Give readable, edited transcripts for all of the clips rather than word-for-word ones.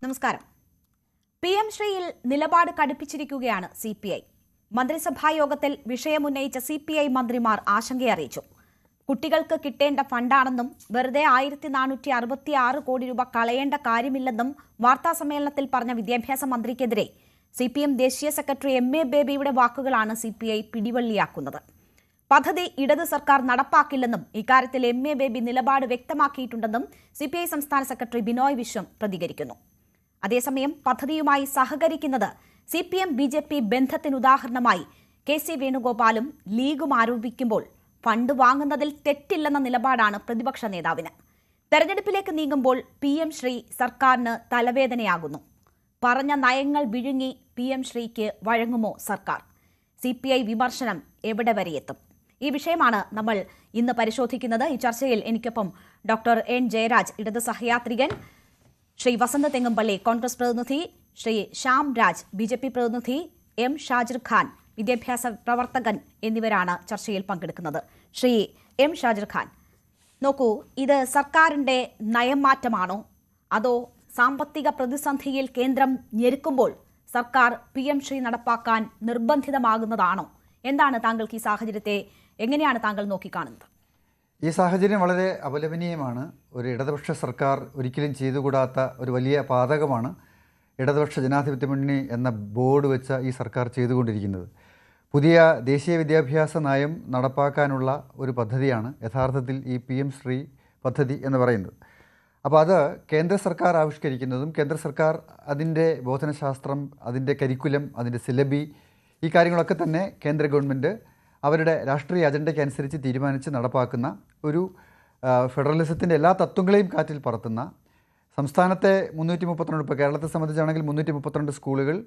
നമസ്കാരം. PM ശ്രീയിൽ നിലപാട് കടുപ്പിച്ചിരിക്കുകയാണ് CPI. മന്ത്രിസഭാ യോഗത്തിൽ വിഷയമുന്നയിച്ച CPI മന്ത്രിമാർ ആശങ്കയറിയിച്ചു. കുട്ടികൾക്ക് കിട്ടേണ്ട ഫണ്ടാണെന്നും വെറുതെ 1466 കോടി രൂപ കളയേണ്ട കാര്യമില്ലെന്നും വാർത്താസമ്മേളനത്തിൽ പറഞ്ഞ വിദ്യാഭ്യാസ മന്ത്രിക്കെതിരെ CPM ദേശീയ സെക്രട്ടറി MA ബേബിയുടെ വാക്കുകളാണ് CPI പിടിവള്ളിയാക്കുന്നത്. പദ്ധതി ഇടത് സർക്കാർ നടപ്പാക്കില്ലെന്നും ഇക്കാര്യത്തിൽ MA ബേബി നിലപാട് വ്യക്തമാക്കിയിട്ടുണ്ടെന്നും CPI സംസ്ഥാന സെക്രട്ടറി ബിനോയ് വിശ്വം പ്രതികരിക്കുന്നു. അതേസമയം പദ്ധതിയുമായി സഹകരിക്കുന്നത് CPM BJP ബന്ധത്തിനുദാഹരണമായി KC വേണുഗോപാലും ലീഗും ആരോപിക്കുമ്പോൾ ഫണ്ട് വാങ്ങുന്നതിൽ തെറ്റില്ലെന്ന നിലപാടാണ് പ്രതിപക്ഷ നേതാവിന്. തെരഞ്ഞെടുപ്പിലേക്ക് നീങ്ങുമ്പോൾ PM ശ്രീ സർക്കാരിന് തലവേദനയാകുന്നു. പറഞ്ഞ നയങ്ങൾ വിഴുങ്ങി PM ശ്രീക്ക് വഴങ്ങുമോ സർക്കാർ? CPI വിമർശനം എവിടെ വരെയെത്തും? ഈ വിഷയമാണ് നമ്മൾ ഇന്ന് പരിശോധിക്കുന്നത്. ഈ ചർച്ചയിൽ എനിക്കൊപ്പം ഡോക്ടർ N ജയരാജ്, ഇടത് സഹയാത്രികൻ, ശ്രീ വസന്ത് തെങ്ങുംപള്ളി, കോൺഗ്രസ് പ്രതിനിധി, ശ്രീ ശ്യാം രാജ്, BJP പ്രതിനിധി, M ഷാജിർ ഖാൻ, വിദ്യാഭ്യാസ പ്രവർത്തകൻ എന്നിവരാണ് ചർച്ചയിൽ പങ്കെടുക്കുന്നത്. ശ്രീ M ഷാജിർ ഖാൻ, നോക്കൂ, ഇത് സർക്കാരിന്റെ നയം മാറ്റമാണോ അതോ സാമ്പത്തിക പ്രതിസന്ധിയിൽ കേന്ദ്രം ഞെരുക്കുമ്പോൾ സർക്കാർ PM ശ്രീ നടപ്പാക്കാൻ നിർബന്ധിതമാകുന്നതാണോ? എന്താണ് താങ്കൾക്ക് ഈ സാഹചര്യത്തെ എങ്ങനെയാണ് താങ്കൾ നോക്കിക്കാണുന്നത്? ഈ സാഹചര്യം വളരെ അപലപനീയമാണ്. ഒരു ഇടതുപക്ഷ സർക്കാർ ഒരിക്കലും ചെയ്തുകൂടാത്ത ഒരു വലിയ പാതകമാണ് ഇടതുപക്ഷ ജനാധിപത്യ മുന്നണി എന്ന ബോർഡ് വെച്ച ഈ സർക്കാർ ചെയ്തുകൊണ്ടിരിക്കുന്നത്. പുതിയ ദേശീയ വിദ്യാഭ്യാസ നയം നടപ്പാക്കാനുള്ള ഒരു പദ്ധതിയാണ് യഥാർത്ഥത്തിൽ ഈ PM ശ്രീ പദ്ധതി എന്ന് പറയുന്നത്. അപ്പോൾ അത് കേന്ദ്ര സർക്കാർ ആവിഷ്കരിക്കുന്നതും കേന്ദ്ര സർക്കാർ അതിൻ്റെ ബോധനശാസ്ത്രം, അതിൻ്റെ കരിക്കുലം, അതിൻ്റെ സിലബി, ഈ കാര്യങ്ങളൊക്കെ തന്നെ കേന്ദ്ര ഗവൺമെൻറ് അവരുടെ രാഷ്ട്രീയ അജണ്ടയ്ക്ക് അനുസരിച്ച് തീരുമാനിച്ച് നടപ്പാക്കുന്ന ഒരു ഫെഡറലിസത്തിൻ്റെ എല്ലാ തത്വങ്ങളെയും കാറ്റിൽ പറത്തുന്ന സംസ്ഥാനത്തെ 332, ഇപ്പോൾ കേരളത്തെ സംബന്ധിച്ചാണെങ്കിൽ 332 സ്കൂളുകൾ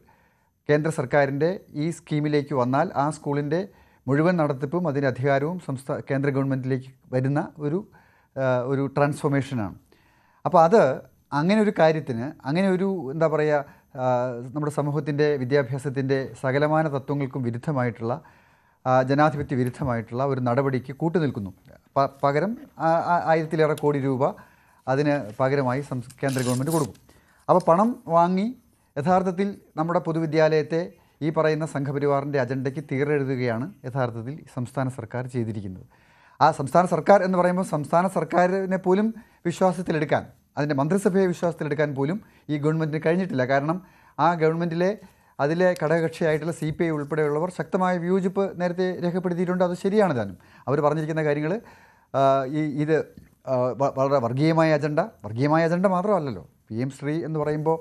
കേന്ദ്ര സർക്കാരിൻ്റെ ഈ സ്കീമിലേക്ക് വന്നാൽ ആ സ്കൂളിൻ്റെ മുഴുവൻ നടത്തിപ്പും അതിൻ്റെ അധികാരവും കേന്ദ്ര ഗവൺമെൻറ്റിലേക്ക് വരുന്ന ഒരു ട്രാൻസ്ഫോർമേഷനാണ്. അപ്പോൾ അത് അങ്ങനെ ഒരു കാര്യത്തിന്, അങ്ങനെ ഒരു എന്താ പറയുക, നമ്മുടെ സമൂഹത്തിൻ്റെ വിദ്യാഭ്യാസത്തിൻ്റെ സകലമാന തത്വങ്ങൾക്കും വിരുദ്ധമായിട്ടുള്ള, ജനാധിപത്യ വിരുദ്ധമായിട്ടുള്ള ഒരു നടപടിക്ക് കൂട്ടുനിൽക്കുന്നു. പകരം 1000-ലേറെ കോടി രൂപ അതിന് പകരമായി കേന്ദ്ര ഗവൺമെൻറ് കൊടുക്കും. അപ്പോൾ പണം വാങ്ങി യഥാർത്ഥത്തിൽ നമ്മുടെ പൊതുവിദ്യാലയത്തെ ഈ പറയുന്ന സംഘപരിവാറിൻ്റെ അജണ്ടയ്ക്ക് തീരെഴുതുകയാണ് യഥാർത്ഥത്തിൽ സംസ്ഥാന സർക്കാർ ചെയ്തിരിക്കുന്നത്. ആ സംസ്ഥാന സർക്കാർ എന്ന് പറയുമ്പോൾ സംസ്ഥാന സർക്കാരിനെ പോലും വിശ്വാസത്തിലെടുക്കാൻ, അതിൻ്റെ മന്ത്രിസഭയെ വിശ്വാസത്തിലെടുക്കാൻ പോലും ഈ ഗവൺമെൻറ്റിന് കഴിഞ്ഞിട്ടില്ല. കാരണം ആ ഗവൺമെൻറ്റിലെ അതിലെ ഘടകകക്ഷിയായിട്ടുള്ള CPI ഉൾപ്പെടെയുള്ളവർ ശക്തമായ വിയോജിപ്പ് നേരത്തെ രേഖപ്പെടുത്തിയിട്ടുണ്ട്. അത് ശരിയാണ് താനും. അവർ പറഞ്ഞിരിക്കുന്ന കാര്യങ്ങൾ ഇത് വളരെ വർഗീയമായ അജണ്ട മാത്രമല്ലല്ലോ. PM ശ്രീ എന്ന് പറയുമ്പോൾ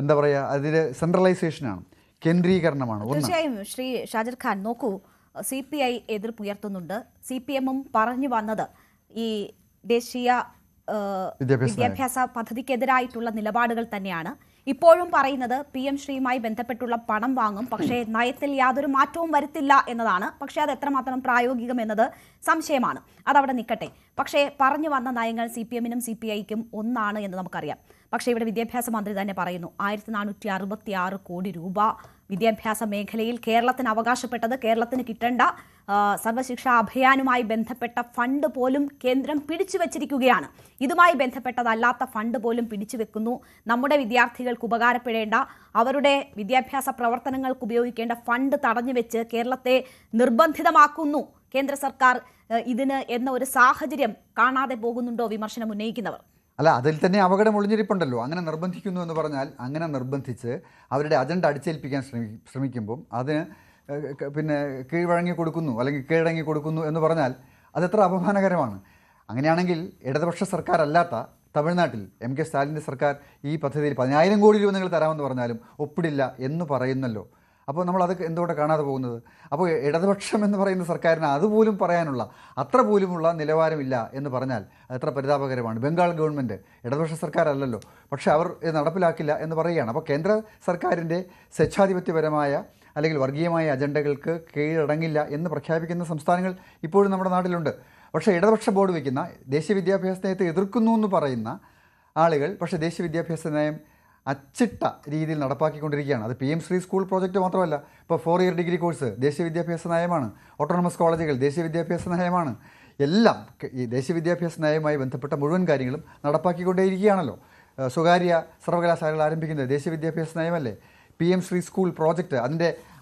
എന്താ പറയുക, അതിൽ സെൻട്രലൈസേഷനാണ്, കേന്ദ്രീകരണമാണ്. തീർച്ചയായും ശ്രീ ഷാജിർ ഖാൻ, നോക്കൂ, CPI എതിർപ്പുയർത്തുന്നുണ്ട്. CPM-ഉം പറഞ്ഞു വന്നത് ഈ ദേശീയ വിദ്യാഭ്യാസ പദ്ധതിക്കെതിരായിട്ടുള്ള നിലപാടുകൾ തന്നെയാണ്. ഇപ്പോഴും പറയുന്നത് PM ശ്രീയുമായി ബന്ധപ്പെട്ടുള്ള പണം വാങ്ങും, പക്ഷേ നയത്തിൽ യാതൊരു മാറ്റവും വരുത്തില്ല എന്നതാണ്. പക്ഷേ അത് എത്രമാത്രം പ്രായോഗികം എന്നത് സംശയമാണ്. അതവിടെ നിൽക്കട്ടെ. പക്ഷേ പറഞ്ഞു വന്ന നയങ്ങൾ CPM-നും CPI-ക്കും ഒന്നാണ് എന്ന് നമുക്കറിയാം. പക്ഷേ ഇവിടെ വിദ്യാഭ്യാസ മന്ത്രി തന്നെ പറയുന്നു 1466 കോടി രൂപ വിദ്യാഭ്യാസ മേഖലയിൽ കേരളത്തിന് അവകാശപ്പെട്ടത്, കേരളത്തിന് കിട്ടേണ്ട സർവശിക്ഷാ അഭിയാനുമായി ബന്ധപ്പെട്ട ഫണ്ട് പോലും കേന്ദ്രം പിടിച്ചു വച്ചിരിക്കുകയാണ്. ഇതുമായി ബന്ധപ്പെട്ടതല്ലാത്ത ഫണ്ട് പോലും പിടിച്ചു വെക്കുന്നു. നമ്മുടെ വിദ്യാർത്ഥികൾക്ക് ഉപകാരപ്പെടേണ്ട, അവരുടെ വിദ്യാഭ്യാസ പ്രവർത്തനങ്ങൾക്ക് ഉപയോഗിക്കേണ്ട ഫണ്ട് തടഞ്ഞു വെച്ച് കേരളത്തെ നിർബന്ധിതമാക്കുന്നു കേന്ദ്ര സർക്കാർ ഇതിന് എന്ന ഒരു സാഹചര്യം കാണാതെ പോകുന്നുണ്ടോ വിമർശനം ഉന്നയിക്കുന്നവർ? അല്ല, അതിൽ തന്നെ അപകടം ഒളിഞ്ഞിരിപ്പുണ്ടല്ലോ. അങ്ങനെ നിർബന്ധിക്കുന്നു എന്ന് പറഞ്ഞാൽ, അങ്ങനെ നിർബന്ധിച്ച് അവരുടെ അജണ്ട അടിച്ചേൽപ്പിക്കാൻ ശ്രമിക്കുമ്പം അതിന് പിന്നെ കീഴ്വഴങ്ങി കൊടുക്കുന്നു അല്ലെങ്കിൽ കീഴടങ്ങി കൊടുക്കുന്നു എന്ന് പറഞ്ഞാൽ അതെത്ര അപമാനകരമാണ്. അങ്ങനെയാണെങ്കിൽ ഇടതുപക്ഷ സർക്കാർ അല്ലാത്ത തമിഴ്നാട്ടിൽ MK സ്റ്റാലിൻ്റെ സർക്കാർ ഈ പദ്ധതിയിൽ 10,000 കോടി രൂപ നിങ്ങൾ തരാമെന്ന് പറഞ്ഞാലും ഒപ്പിടില്ല എന്ന് പറയുന്നല്ലോ. അപ്പോൾ നമ്മളത് എന്തുകൊണ്ട് കാണാതെ പോകുന്നത്? അപ്പോൾ ഇടതുപക്ഷം എന്ന് പറയുന്ന സർക്കാരിന് അതുപോലും പറയാനുള്ള, അത്ര പോലുമുള്ള നിലവാരമില്ല എന്ന് പറഞ്ഞാൽ അതെത്ര പരിതാപകരമാണ്. ബംഗാൾ ഗവൺമെൻറ് ഇടതുപക്ഷ സർക്കാരല്ലല്ലോ, പക്ഷേ അവർ ഇത് നടപ്പിലാക്കില്ല എന്ന് പറയുകയാണ്. അപ്പോൾ കേന്ദ്ര സർക്കാരിൻ്റെ സ്വേച്ഛാധിപത്യപരമായ അല്ലെങ്കിൽ വർഗീയമായ അജണ്ടകൾക്ക് കീഴടങ്ങില്ല എന്ന് പ്രഖ്യാപിക്കുന്ന സംസ്ഥാനങ്ങൾ ഇപ്പോഴും നമ്മുടെ നാട്ടിലുണ്ട്. പക്ഷേ ഇടതുപക്ഷ ബോർഡ് വയ്ക്കുന്ന ദേശീയ വിദ്യാഭ്യാസ നയത്തെ എതിർക്കുന്നു എന്ന് പറയുന്ന ആളുകൾ പക്ഷേ ദേശീയ വിദ്യാഭ്യാസ നയം അച്ചിട്ട രീതിയിൽ നടപ്പാക്കിക്കൊണ്ടിരിക്കുകയാണ്. അത് PM ശ്രീ സ്കൂൾ പ്രോജക്റ്റ് മാത്രമല്ല, ഇപ്പോൾ 4 ഇയർ ഡിഗ്രി കോഴ്സ് ദേശീയ വിദ്യാഭ്യാസ നയമാണ്, ഓട്ടോണമസ് കോളേജുകൾ ദേശീയ വിദ്യാഭ്യാസ നയമാണ്. എല്ലാം ഈ ദേശീയ വിദ്യാഭ്യാസ നയവുമായി ബന്ധപ്പെട്ട മുഴുവൻ കാര്യങ്ങളും നടപ്പാക്കിക്കൊണ്ടേയിരിക്കുകയാണല്ലോ. സ്വകാര്യ സർവകലാശാലകൾ ആരംഭിക്കുന്നത് ദേശീയ വിദ്യാഭ്യാസ നയമല്ലേ? PM ശ്രീ സ്കൂൾ പ്രോജക്റ്റ്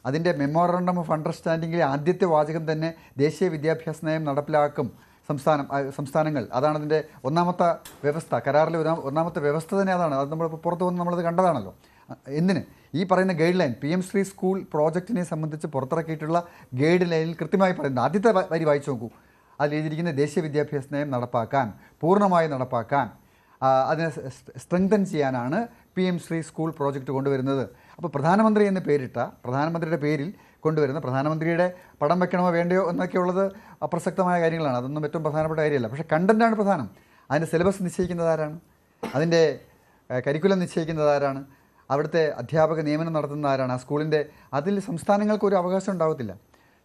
അതിൻ്റെ മെമ്മോറണ്ടം ഓഫ് അണ്ടർസ്റ്റാൻഡിങ്ങിലെ ആദ്യത്തെ വാചകം തന്നെ ദേശീയ വിദ്യാഭ്യാസ നയം നടപ്പിലാക്കും സംസ്ഥാനങ്ങൾ. അതാണ് അതിൻ്റെ ഒന്നാമത്തെ വ്യവസ്ഥ. കരാറിലെ ഒന്നാമത്തെ വ്യവസ്ഥ തന്നെ അതാണ്. അത് നമ്മൾ പുറത്തു വന്ന് നമ്മളത് കണ്ടതാണല്ലോ. എന്തിന് ഈ പറയുന്ന guideline PM Shri school പ്രോജക്റ്റിനെ സംബന്ധിച്ച് പുറത്തിറക്കിയിട്ടുള്ള ഗൈഡ് ലൈനിൽ കൃത്യമായി പറയുന്നത് ആദ്യത്തെ വരി വായിച്ചു നോക്കൂ. അതിൽ എഴുതിയിരിക്കുന്ന ദേശീയ വിദ്യാഭ്യാസ നയം നടപ്പാക്കാൻ, പൂർണ്ണമായി നടപ്പാക്കാൻ, അതിനെ സ്ട്രെങ്തൻ ചെയ്യാനാണ് PM ശ്രീ സ്കൂൾ പ്രോജക്റ്റ് കൊണ്ടുവരുന്നത്. അപ്പോൾ പ്രധാനമന്ത്രി എന്ന് പേരിട്ട പ്രധാനമന്ത്രിയുടെ പേരിൽ കൊണ്ടുവരുന്ന പ്രധാനമന്ത്രിയുടെ പടം വെക്കണമോ വേണ്ടയോ എന്നൊക്കെയുള്ളത് അപ്രസക്തമായ കാര്യങ്ങളാണ്. അതൊന്നും ഏറ്റവും പ്രധാനപ്പെട്ട കാര്യമല്ല. പക്ഷേ കണ്ടൻറ്റാണ് പ്രധാനം. അതിൻ്റെ സിലബസ് നിശ്ചയിക്കുന്നത് ആരാണ്? അതിൻ്റെ കരിക്കുലം നിശ്ചയിക്കുന്നത് ആരാണ്? അവിടുത്തെ അധ്യാപക നിയമനം നടത്തുന്ന ആരാണ്? ആ സ്കൂളിൻ്റെ അതിൽ സംസ്ഥാനങ്ങൾക്ക് ഒരു അവകാശം ഉണ്ടാവത്തില്ല.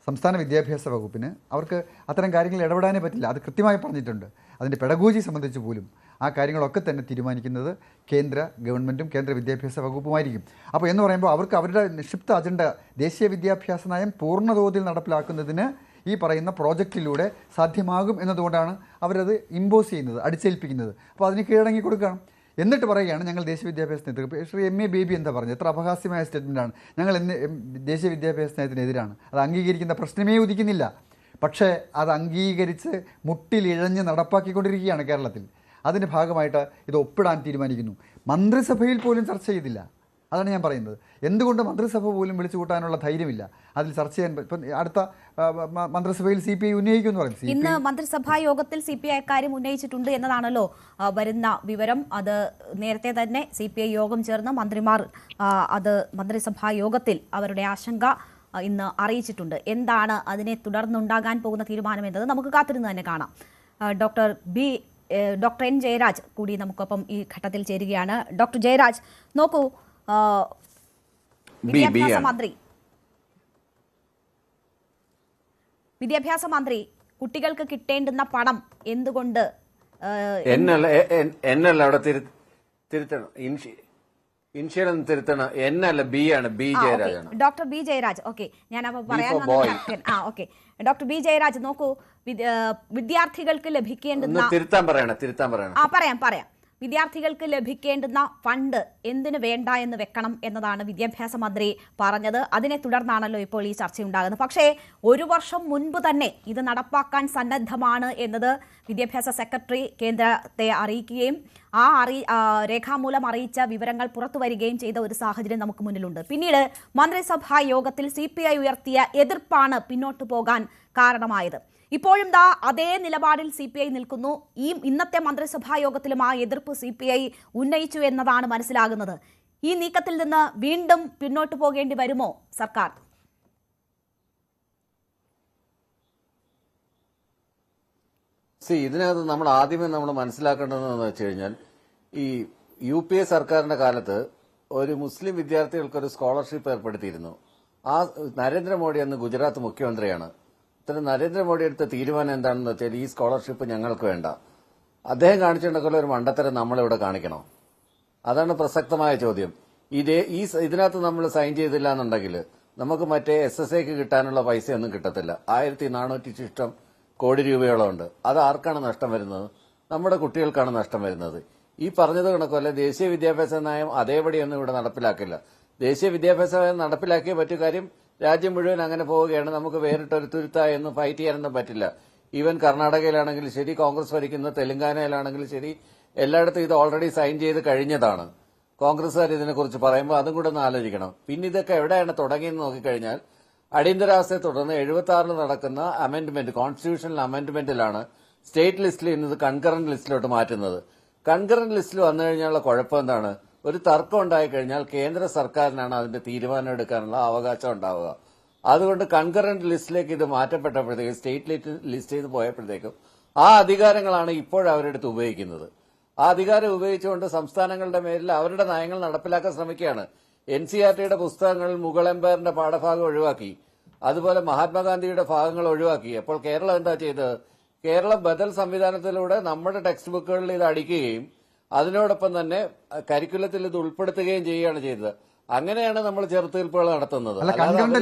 സംസ്ഥാന വിദ്യാഭ്യാസ വകുപ്പിന് അവർക്ക് അത്തരം കാര്യങ്ങൾ ഇടപെടാനേ പറ്റില്ല. അത് കൃത്യമായി പറഞ്ഞിട്ടുണ്ട്. അതിൻ്റെ പെഡഗോജി സംബന്ധിച്ച് പോലും ആ കാര്യങ്ങളൊക്കെ തന്നെ തീരുമാനിക്കുന്നത് കേന്ദ്ര ഗവൺമെൻറ്റും കേന്ദ്ര വിദ്യാഭ്യാസ വകുപ്പുമായിരിക്കും. അപ്പോൾ എന്ന് പറയുമ്പോൾ അവർക്ക് അവരുടെ നിക്ഷിപ്ത അജണ്ട ദേശീയ വിദ്യാഭ്യാസ നയം പൂർണ്ണതോതിൽ നടപ്പിലാക്കുന്നതിന് ഈ പറയുന്ന പ്രോജക്റ്റിലൂടെ സാധ്യമാകും എന്നതുകൊണ്ടാണ് അവരത് ഇമ്പോസ് ചെയ്യുന്നത്, അടിച്ചേൽപ്പിക്കുന്നത്. അപ്പോൾ അതിന് കീഴടങ്ങി കൊടുക്കണം. എന്നിട്ട് പറയുകയാണ് ഞങ്ങൾ ദേശീയ വിദ്യാഭ്യാസ നയത്തിൽ. ശ്രീ MA ബേബി എന്താ പറഞ്ഞത്? എത്ര അപഹാസ്യമായ സ്റ്റേറ്റ്മെൻറ്റാണ്. ഞങ്ങൾ ദേശീയ വിദ്യാഭ്യാസ നയത്തിനെതിരാണ്, അത് അംഗീകരിക്കുന്ന പ്രശ്നമേ ഉദിക്കുന്നില്ല. പക്ഷേ അത് അംഗീകരിച്ച് മുട്ടിലിഴഞ്ഞ് നടപ്പാക്കിക്കൊണ്ടിരിക്കുകയാണ് കേരളത്തിൽ. അതിൻ്റെ ഭാഗമായിട്ട് ഇത് ഒപ്പിടാൻ തീരുമാനിക്കുന്നു. മന്ത്രിസഭയിൽ പോലും ചർച്ച ചെയ്തില്ല. അതാണ് ഞാൻ പറയുന്നത്. എന്തുകൊണ്ട് മന്ത്രിസഭ പോലും വിളിച്ചു കൂട്ടാനുള്ള ധൈര്യമില്ല? അതിൽ ചർച്ച ചെയ്യാൻ ഇപ്പം അടുത്ത മന്ത്രിസഭയിൽ CPI ഉന്നയിക്കുമെന്ന് പറയും. ഇന്ന് മന്ത്രിസഭാ യോഗത്തിൽ CPI കാര്യം ഉന്നയിച്ചിട്ടുണ്ട് എന്നതാണല്ലോ വരുന്ന വിവരം. അത് നേരത്തെ തന്നെ CPI യോഗം ചേർന്ന് മന്ത്രിമാർ അത് മന്ത്രിസഭാ യോഗത്തിൽ അവരുടെ ആശങ്ക ഇന്ന് അറിയിച്ചിട്ടുണ്ട്. എന്താണ് അതിനെ തുടർന്നുണ്ടാകാൻ പോകുന്ന തീരുമാനം എന്നത് നമുക്ക് കാത്തിരുന്ന് തന്നെ കാണാം. Doctor N. ജയരാജ് കൂടി നമുക്കൊപ്പം ഈ ഘട്ടത്തിൽ ചേരുകയാണ്. ഡോക്ടർ ജയരാജ്, നോക്കൂ, വിദ്യാഭ്യാസ മന്ത്രി കുട്ടികൾക്ക് കിട്ടേണ്ടുന്ന പണം എന്തുകൊണ്ട് എന്നല്ല അവിടെ തിരുത്തണം, ഇൻഷുറൻ തിരുത്തണം. എന്നല്ല, B ആണ്, B ജയരാജാണ്. Doctor B Jayaraj. ഓക്കെ, ഞാൻ അപ്പോൾ പറയാൻ ഓക്കെ. ഡോക്ടർ B ജയരാജ്, നോക്കൂ, വിദ്യാർത്ഥികൾക്ക് ലഭിക്കേണ്ടുന്ന തിരുത്താൻ പറയണം. പറയാം. വിദ്യാർത്ഥികൾക്ക് ലഭിക്കേണ്ടുന്ന ഫണ്ട് എന്തിനു വേണ്ട എന്ന് വെക്കണം എന്നതാണ് വിദ്യാഭ്യാസ മന്ത്രി പറഞ്ഞത്. അതിനെ തുടർന്നാണല്ലോ ഇപ്പോൾ ഈ ചർച്ചയുണ്ടാകുന്നത്. പക്ഷേ ഒരു വർഷം മുൻപ് തന്നെ ഇത് നടപ്പാക്കാൻ സന്നദ്ധമാണ് എന്നത് വിദ്യാഭ്യാസ സെക്രട്ടറി കേന്ദ്രത്തെ അറിയിക്കുകയും രേഖാമൂലം അറിയിച്ച വിവരങ്ങൾ പുറത്തു വരികയും ചെയ്ത ഒരു സാഹചര്യം നമുക്ക് മുന്നിലുണ്ട്. പിന്നീട് മന്ത്രിസഭാ യോഗത്തിൽ CPI ഉയർത്തിയ എതിർപ്പാണ് പിന്നോട്ടു പോകാൻ കാരണമായത്. ഇപ്പോഴും അതേ നിലപാടിൽ CPI നിൽക്കുന്നു. ഇന്നത്തെ മന്ത്രിസഭാ യോഗത്തിലും ആ എതിർപ്പ് CPI ഉന്നയിച്ചു എന്നതാണ് മനസ്സിലാകുന്നത്. ഈ നീക്കത്തിൽ നിന്ന് വീണ്ടും പിന്നോട്ട് പോകേണ്ടി വരുമോ സർക്കാർ? ഇതിനകത്ത് നമ്മൾ ആദ്യമേ മനസ്സിലാക്കേണ്ടതെന്ന് വെച്ച് കഴിഞ്ഞാൽ, ഈ UPA സർക്കാരിന്റെ കാലത്ത് ഒരു മുസ്ലിം വിദ്യാർത്ഥികൾക്കൊരു സ്കോളർഷിപ്പ് ഏർപ്പെടുത്തിയിരുന്നു. ആ നരേന്ദ്രമോദി അന്ന് ഗുജറാത്ത് മുഖ്യമന്ത്രിയാണ്. ഇത്തരം നരേന്ദ്രമോദി എടുത്ത തീരുമാനം എന്താണെന്ന് വെച്ചാൽ, ഈ സ്കോളർഷിപ്പ് ഞങ്ങൾക്ക് വേണ്ട. അദ്ദേഹം കാണിച്ചിട്ടുള്ള ഒരു മണ്ടത്തരം നമ്മളിവിടെ കാണിക്കണം. അതാണ് പ്രസക്തമായ ചോദ്യം. ഇതിനകത്ത് നമ്മൾ സൈൻ ചെയ്തില്ല എന്നുണ്ടെങ്കിൽ നമുക്ക് മറ്റേ SSAക്ക് കിട്ടാനുള്ള പൈസയൊന്നും കിട്ടത്തില്ല. 1400 കോടി രൂപയോളം ഉണ്ട്. അത് ആർക്കാണ് നഷ്ടം വരുന്നത്? നമ്മുടെ കുട്ടികൾക്കാണ് നഷ്ടം വരുന്നത്. ഈ പറഞ്ഞത് കണക്കല്ല, ദേശീയ വിദ്യാഭ്യാസ നയം അതേപടിയൊന്നും ഇവിടെ നടപ്പിലാക്കില്ല. ദേശീയ വിദ്യാഭ്യാസ നയം നടപ്പിലാക്കിയേ പറ്റൂ. കാര്യം രാജ്യം മുഴുവൻ അങ്ങനെ പോവുകയാണ്. നമുക്ക് വേറിട്ടൊരു തുരുത്തായൊന്നും ഫൈറ്റ് ചെയ്യാനൊന്നും പറ്റില്ല. ഈവൻ കർണാടകയിലാണെങ്കിലും ശരി, കോൺഗ്രസ് ഭരിക്കുന്ന തെലങ്കാനയിലാണെങ്കിലും ശരി, എല്ലായിടത്തും ഇത് ഓൾറെഡി സൈൻ ചെയ്ത് കഴിഞ്ഞതാണ്. കോൺഗ്രസ്സുകാർ ഇതിനെക്കുറിച്ച് പറയുമ്പോൾ അതും കൂടെ ഒന്ന് ആലോചിക്കണം. പിന്നെ ഇതൊക്കെ എവിടെയാണ് തുടങ്ങിയെന്ന് നോക്കിക്കഴിഞ്ഞാൽ, അടിയന്തരാവസ്ഥയെ തുടർന്ന് 76 നടക്കുന്ന അമെന്റ്മെന്റ്, കോൺസ്റ്റിറ്റ്യൂഷണൽ അമെന്റ്മെന്റിലാണ് സ്റ്റേറ്റ് ലിസ്റ്റിൽ ഇന്നത് കൺകറന്റ് ലിസ്റ്റിലോട്ട് മാറ്റുന്നത്. കൺകറന്റ് ലിസ്റ്റിൽ വന്നു കഴിഞ്ഞാലുള്ള കുഴപ്പം എന്താണ്? ഒരു തർക്കം ഉണ്ടായിക്കഴിഞ്ഞാൽ കേന്ദ്ര സർക്കാരിനാണ് അതിന്റെ തീരുമാനം എടുക്കാനുള്ള അവകാശം ഉണ്ടാവുക. അതുകൊണ്ട് കൺകറന്റ് ലിസ്റ്റിലേക്ക് ഇത് മാറ്റപ്പെട്ടപ്പോഴത്തേക്കും, സ്റ്റേറ്റ് ലിസ്റ്റ് ചെയ്ത് പോയപ്പോഴത്തേക്കും ആ അധികാരങ്ങളാണ് ഇപ്പോഴവരെടുത്ത് ഉപയോഗിക്കുന്നത്. ആ അധികാരം ഉപയോഗിച്ചുകൊണ്ട് സംസ്ഥാനങ്ങളുടെ മേലിൽ അവരുടെ നയങ്ങൾ നടപ്പിലാക്കാൻ ശ്രമിക്കുകയാണ്. NCERTയുടെ പുസ്തകങ്ങളിൽ മുഗൾ എംപയറിന്റെ പാഠഭാഗം ഒഴിവാക്കി, അതുപോലെ മഹാത്മാഗാന്ധിയുടെ ഭാഗങ്ങൾ ഒഴിവാക്കി. അപ്പോൾ കേരളം എന്താ ചെയ്തത്? കേരളം ബദൽ സംവിധാനത്തിലൂടെ നമ്മുടെ ടെക്സ്റ്റ് ബുക്കുകളിൽ ഇത് അടിക്കുകയും അതിനോടൊപ്പം തന്നെ കരിക്കുലത്തിൽ ഇത് ഉൾപ്പെടുത്തുകയും ചെയ്യുകയാണ് ചെയ്തത്. അങ്ങനെയാണ് നമ്മൾ ചെറുത്തുനിൽപ്പുകൾ നടത്തുന്നത്.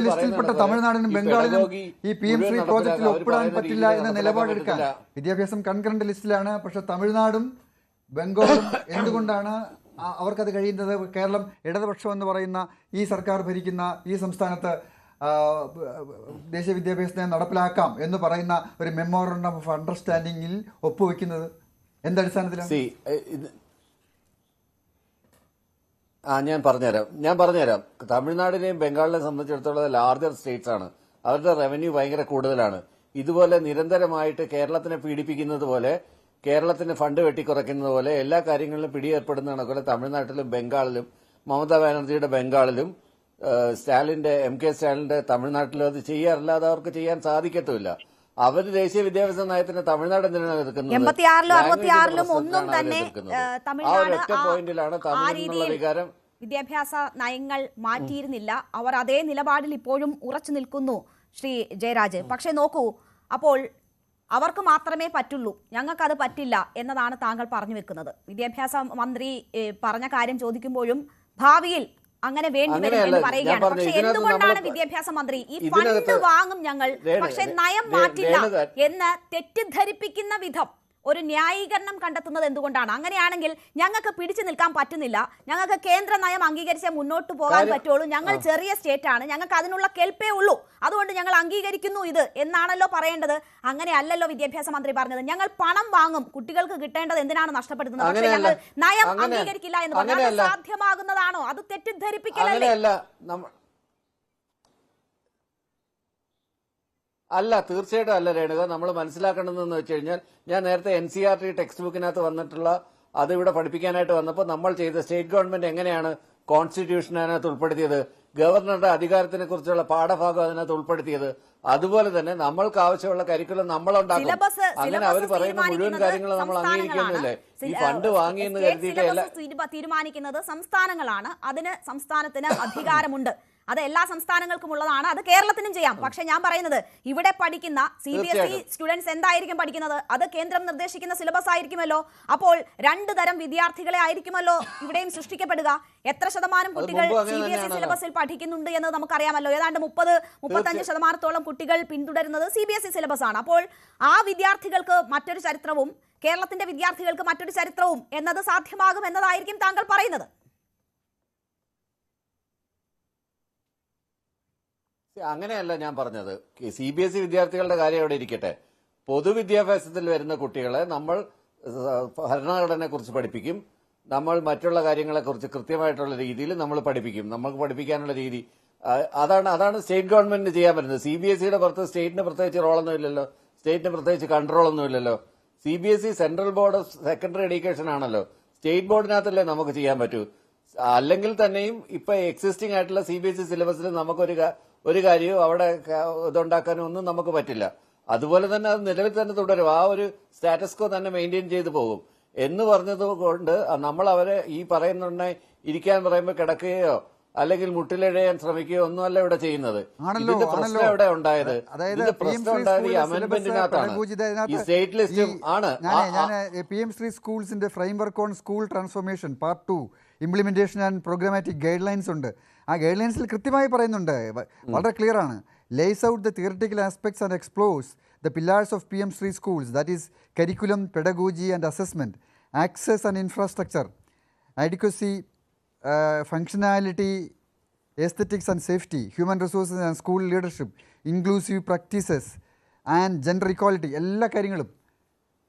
തമിഴ്നാടിനും ബംഗാളിനും ഈ PM ശ്രീ പ്രോജക്റ്റിൽ ഒപ്പിടാൻ പറ്റില്ല എന്ന നിലപാടെടുക്കാൻ വിദ്യാഭ്യാസം കൺകറന്റ് ലിസ്റ്റിലാണ്. പക്ഷെ തമിഴ്നാടും ബംഗാളും എന്തുകൊണ്ടാണ് അവർക്കത് കഴിയുന്നത്? കേരളം ഇടതുപക്ഷം എന്ന് പറയുന്ന ഈ സർക്കാർ ഭരിക്കുന്ന ഈ സംസ്ഥാനത്ത് ദേശീയ വിദ്യാഭ്യാസ നയം നടപ്പിലാക്കാം എന്ന് പറയുന്ന ഒരു മെമ്മോറണ്ടം ഓഫ് അണ്ടർസ്റ്റാൻഡിങ്ങിൽ ഒപ്പുവെക്കുന്നത് എന്തടിസ്ഥാനത്തിലാണ്? ഞാൻ പറഞ്ഞുതരാം. തമിഴ്നാടിനെയും ബംഗാളിനെയും സംബന്ധിച്ചിടത്തോളം ലാർജർ സ്റ്റേറ്റ്സ് ആണ്. അവരുടെ റവന്യൂ ഭയങ്കര കൂടുതലാണ്. ഇതുപോലെ നിരന്തരമായിട്ട് കേരളത്തിനെ പീഡിപ്പിക്കുന്നത് പോലെ, കേരളത്തിന് ഫണ്ട് വെട്ടിക്കുറയ്ക്കുന്നത് പോലെ എല്ലാ കാര്യങ്ങളിലും പിടിയേർപ്പെടുന്നതാണ് പോലെ തമിഴ്നാട്ടിലും ബംഗാളിലും, മമതാ ബാനർജിയുടെ ബംഗാളിലും, MK സ്റ്റാലിന്റെ തമിഴ്നാട്ടിലും അത് ചെയ്യാറില്ലാതെ അവർക്ക് ചെയ്യാൻ സാധിക്കത്തുമില്ല. അവർ ദേശീയ വിദ്യാഭ്യാസ നയത്തിന് തമിഴ്നാട് എന്തിനാണ് എതിർക്കുന്നത്? 86-ലും ഒന്നും തന്നെ തമിഴ്നാട് പോയിന്റിലാണ് തമിഴ്നാടുള്ള വികാരം. വിദ്യാഭ്യാസ നയങ്ങൾ മാറ്റിയിരുന്നില്ല. അവർ അതേ നിലപാടിൽ ഇപ്പോഴും ഉറച്ചു നിൽക്കുന്നു ശ്രീ ജയരാജ്. പക്ഷെ നോക്കൂ, അപ്പോൾ അവർക്ക് മാത്രമേ പറ്റുള്ളൂ, ഞങ്ങൾക്കത് പറ്റില്ല എന്നതാണ് താങ്കൾ പറഞ്ഞു വെക്കുന്നത്. വിദ്യാഭ്യാസ മന്ത്രി പറഞ്ഞ കാര്യം ചോദിക്കുമ്പോഴും ഭാവിയിൽ അങ്ങനെ വേണ്ടി വരും എന്ന് പറയുകയാണ്. പക്ഷെ എന്തുകൊണ്ടാണ് വിദ്യാഭ്യാസ മന്ത്രി ഈ ഫണ്ട് വാങ്ങും ഞങ്ങൾ, പക്ഷെ നയം മാറ്റില്ല എന്ന് തെറ്റിദ്ധരിപ്പിക്കുന്ന വിധം ഒരു ന്യായീകരണം കണ്ടെത്തുന്നത് എന്തുകൊണ്ടാണ്? അങ്ങനെയാണെങ്കിൽ ഞങ്ങൾക്ക് പിടിച്ചു നിൽക്കാൻ പറ്റുന്നില്ല, ഞങ്ങൾക്ക് കേന്ദ്ര നയം അംഗീകരിച്ചേ മുന്നോട്ട് പോകാൻ പറ്റുള്ളൂ, ഞങ്ങൾ ചെറിയ സ്റ്റേറ്റ് ആണ്, ഞങ്ങൾക്ക് അതിനുള്ള കെൽപ്പേ ഉള്ളൂ, അതുകൊണ്ട് ഞങ്ങൾ അംഗീകരിക്കുന്നു ഇത് എന്നാണല്ലോ പറയേണ്ടത്. അങ്ങനെയല്ലല്ലോ വിദ്യാഭ്യാസ മന്ത്രി പറഞ്ഞത്. ഞങ്ങൾ പണം വാങ്ങും, കുട്ടികൾക്ക് കിട്ടേണ്ടത് എന്തിനാണ് നഷ്ടപ്പെടുന്നത്, പക്ഷേ ഞങ്ങൾ നയം അംഗീകരിക്കില്ല എന്ന് പറഞ്ഞാൽ സാധ്യമാകുന്നതാണോ? അത് തെറ്റിദ്ധരിപ്പിക്കലല്ലേ? അല്ല, തീർച്ചയായിട്ടും അല്ല രേണുക. നമ്മൾ മനസ്സിലാക്കേണ്ടതെന്ന് വെച്ച് കഴിഞ്ഞാൽ, ഞാൻ നേരത്തെ NCERT ടെക്സ്റ്റ് ബുക്കിനകത്ത് വന്നിട്ടുള്ള അത് ഇവിടെ പഠിപ്പിക്കാനായിട്ട് വന്നപ്പോൾ നമ്മൾ ചെയ്ത സ്റ്റേറ്റ് ഗവൺമെന്റ് എങ്ങനെയാണ് കോൺസ്റ്റിറ്റ്യൂഷൻ അതിനകത്ത് ഉൾപ്പെടുത്തിയത്, ഗവർണറുടെ അധികാരത്തിനെ കുറിച്ചുള്ള പാഠഭാഗം അതിനകത്ത് ഉൾപ്പെടുത്തിയത്, അതുപോലെ തന്നെ നമ്മൾക്ക് ആവശ്യമുള്ള കരിക്കുലം നമ്മൾ ഉണ്ടാക്കും. അങ്ങനെ അവർ പറയുന്ന മുഴുവൻ കാര്യങ്ങളും നമ്മൾ അംഗീകരിക്കുന്നില്ലേ? ഈ ഫണ്ട് വാങ്ങിയെന്ന് കരുതിയിട്ട് തീരുമാനിക്കുന്നത് സംസ്ഥാനങ്ങളാണ്. അതിന് സംസ്ഥാനത്തിന് അധികാരമുണ്ട്. അത് എല്ലാ സംസ്ഥാനങ്ങൾക്കും ഉള്ളതാണ്, അത് കേരളത്തിനും ചെയ്യാം. പക്ഷെ ഞാൻ പറയുന്നത്, ഇവിടെ പഠിക്കുന്ന CBSE സ്റ്റുഡൻസ് എന്തായിരിക്കും പഠിക്കുന്നത്? അത് കേന്ദ്രം നിർദ്ദേശിക്കുന്ന സിലബസ് ആയിരിക്കുമല്ലോ. അപ്പോൾ 2 തരം വിദ്യാർത്ഥികളെ ആയിരിക്കുമല്ലോ ഇവിടെയും സൃഷ്ടിക്കപ്പെടുക. എത്ര ശതമാനം കുട്ടികൾ CBSE സിലബസിൽ പഠിക്കുന്നുണ്ട് എന്ന് നമുക്കറിയാമല്ലോ. ഏതാണ്ട് 30-35% കുട്ടികൾ പിന്തുടരുന്നത് CBSE സിലബസ് ആണ്. അപ്പോൾ ആ വിദ്യാർത്ഥികൾക്ക് മറ്റൊരു ചരിത്രവും കേരളത്തിന്റെ വിദ്യാർത്ഥികൾക്ക് മറ്റൊരു ചരിത്രവും എന്നത് സാധ്യമാകും എന്നതായിരിക്കും താങ്കൾ പറയുന്നത്. അങ്ങനെയല്ല ഞാൻ പറഞ്ഞത്. CBSE വിദ്യാർത്ഥികളുടെ കാര്യം അവിടെ ഇരിക്കട്ടെ. പൊതുവിദ്യാഭ്യാസത്തിൽ വരുന്ന കുട്ടികളെ നമ്മൾ ഭരണഘടനയെ കുറിച്ച് പഠിപ്പിക്കും, നമ്മൾ മറ്റുള്ള കാര്യങ്ങളെക്കുറിച്ച് കൃത്യമായിട്ടുള്ള രീതിയിൽ നമ്മൾ പഠിപ്പിക്കും. നമുക്ക് പഠിപ്പിക്കാനുള്ള രീതി അതാണ് സ്റ്റേറ്റ് ഗവൺമെന്റിന് ചെയ്യാൻ പറ്റുന്നത്. CBSEയുടെ പുറത്ത് സ്റ്റേറ്റിന് പ്രത്യേകിച്ച് റോളൊന്നും ഇല്ലല്ലോ, സ്റ്റേറ്റിന് പ്രത്യേകിച്ച് കൺട്രോളൊന്നും ഇല്ലല്ലോ. CBSE central board of secondary education ആണല്ലോ. സ്റ്റേറ്റ് ബോർഡിനകത്തല്ലേ നമുക്ക് ചെയ്യാൻ പറ്റൂ. അല്ലെങ്കിൽ തന്നെയും ഇപ്പൊ എക്സിസ്റ്റിംഗ് ആയിട്ടുള്ള CBSE സിലബസിൽ നമുക്കൊരു കാര്യവും അവിടെ ഇതുണ്ടാക്കാനും ഒന്നും നമുക്ക് പറ്റില്ല. അതുപോലെ തന്നെ അത് നിലവിൽ തന്നെ തുടരും. ആ ഒരു സ്റ്റാറ്റസ് കോ തന്നെ മെയിൻറ്റെയിൻ ചെയ്തു പോകും എന്ന് പറഞ്ഞത് കൊണ്ട് നമ്മൾ അവരെ ഈ പറയുന്ന ഇരിക്കാൻ പറയുമ്പോൾ കിടക്കുകയോ അല്ലെങ്കിൽ മുട്ടിലെഴയാൻ ശ്രമിക്കുകയോ ഒന്നുമല്ല ഇവിടെ ചെയ്യുന്നത്. ഇതിന്റെ പ്രശ്നം എവിടെ ഉണ്ടായത്? ഇതിന്റെ പ്രശ്നം ഉണ്ടായത് ഈ അമെന്റ്മെന്റിനകത്താണ്, ഈ സ്റ്റേറ്റ് ലിസ്റ്റും ആണ്. PM Sri സ്കൂൾസിന്റെ framework on school transformation part 2 implementation and programmatic guidelines ഉണ്ട്. ആ ഗൈഡ് ലൈൻസിൽ കൃത്യമായി പറയുന്നുണ്ട്, വളരെ ക്ലിയർ ആണ്. Lays out the theoretical aspects and explores the pillars of PM Sri schools, that is curriculum, pedagogy and assessment, access and infrastructure, adequacy, functionality, aesthetics and safety, human resources and school leadership, inclusive practices and gender equality, എല്ലാ കാര്യങ്ങളും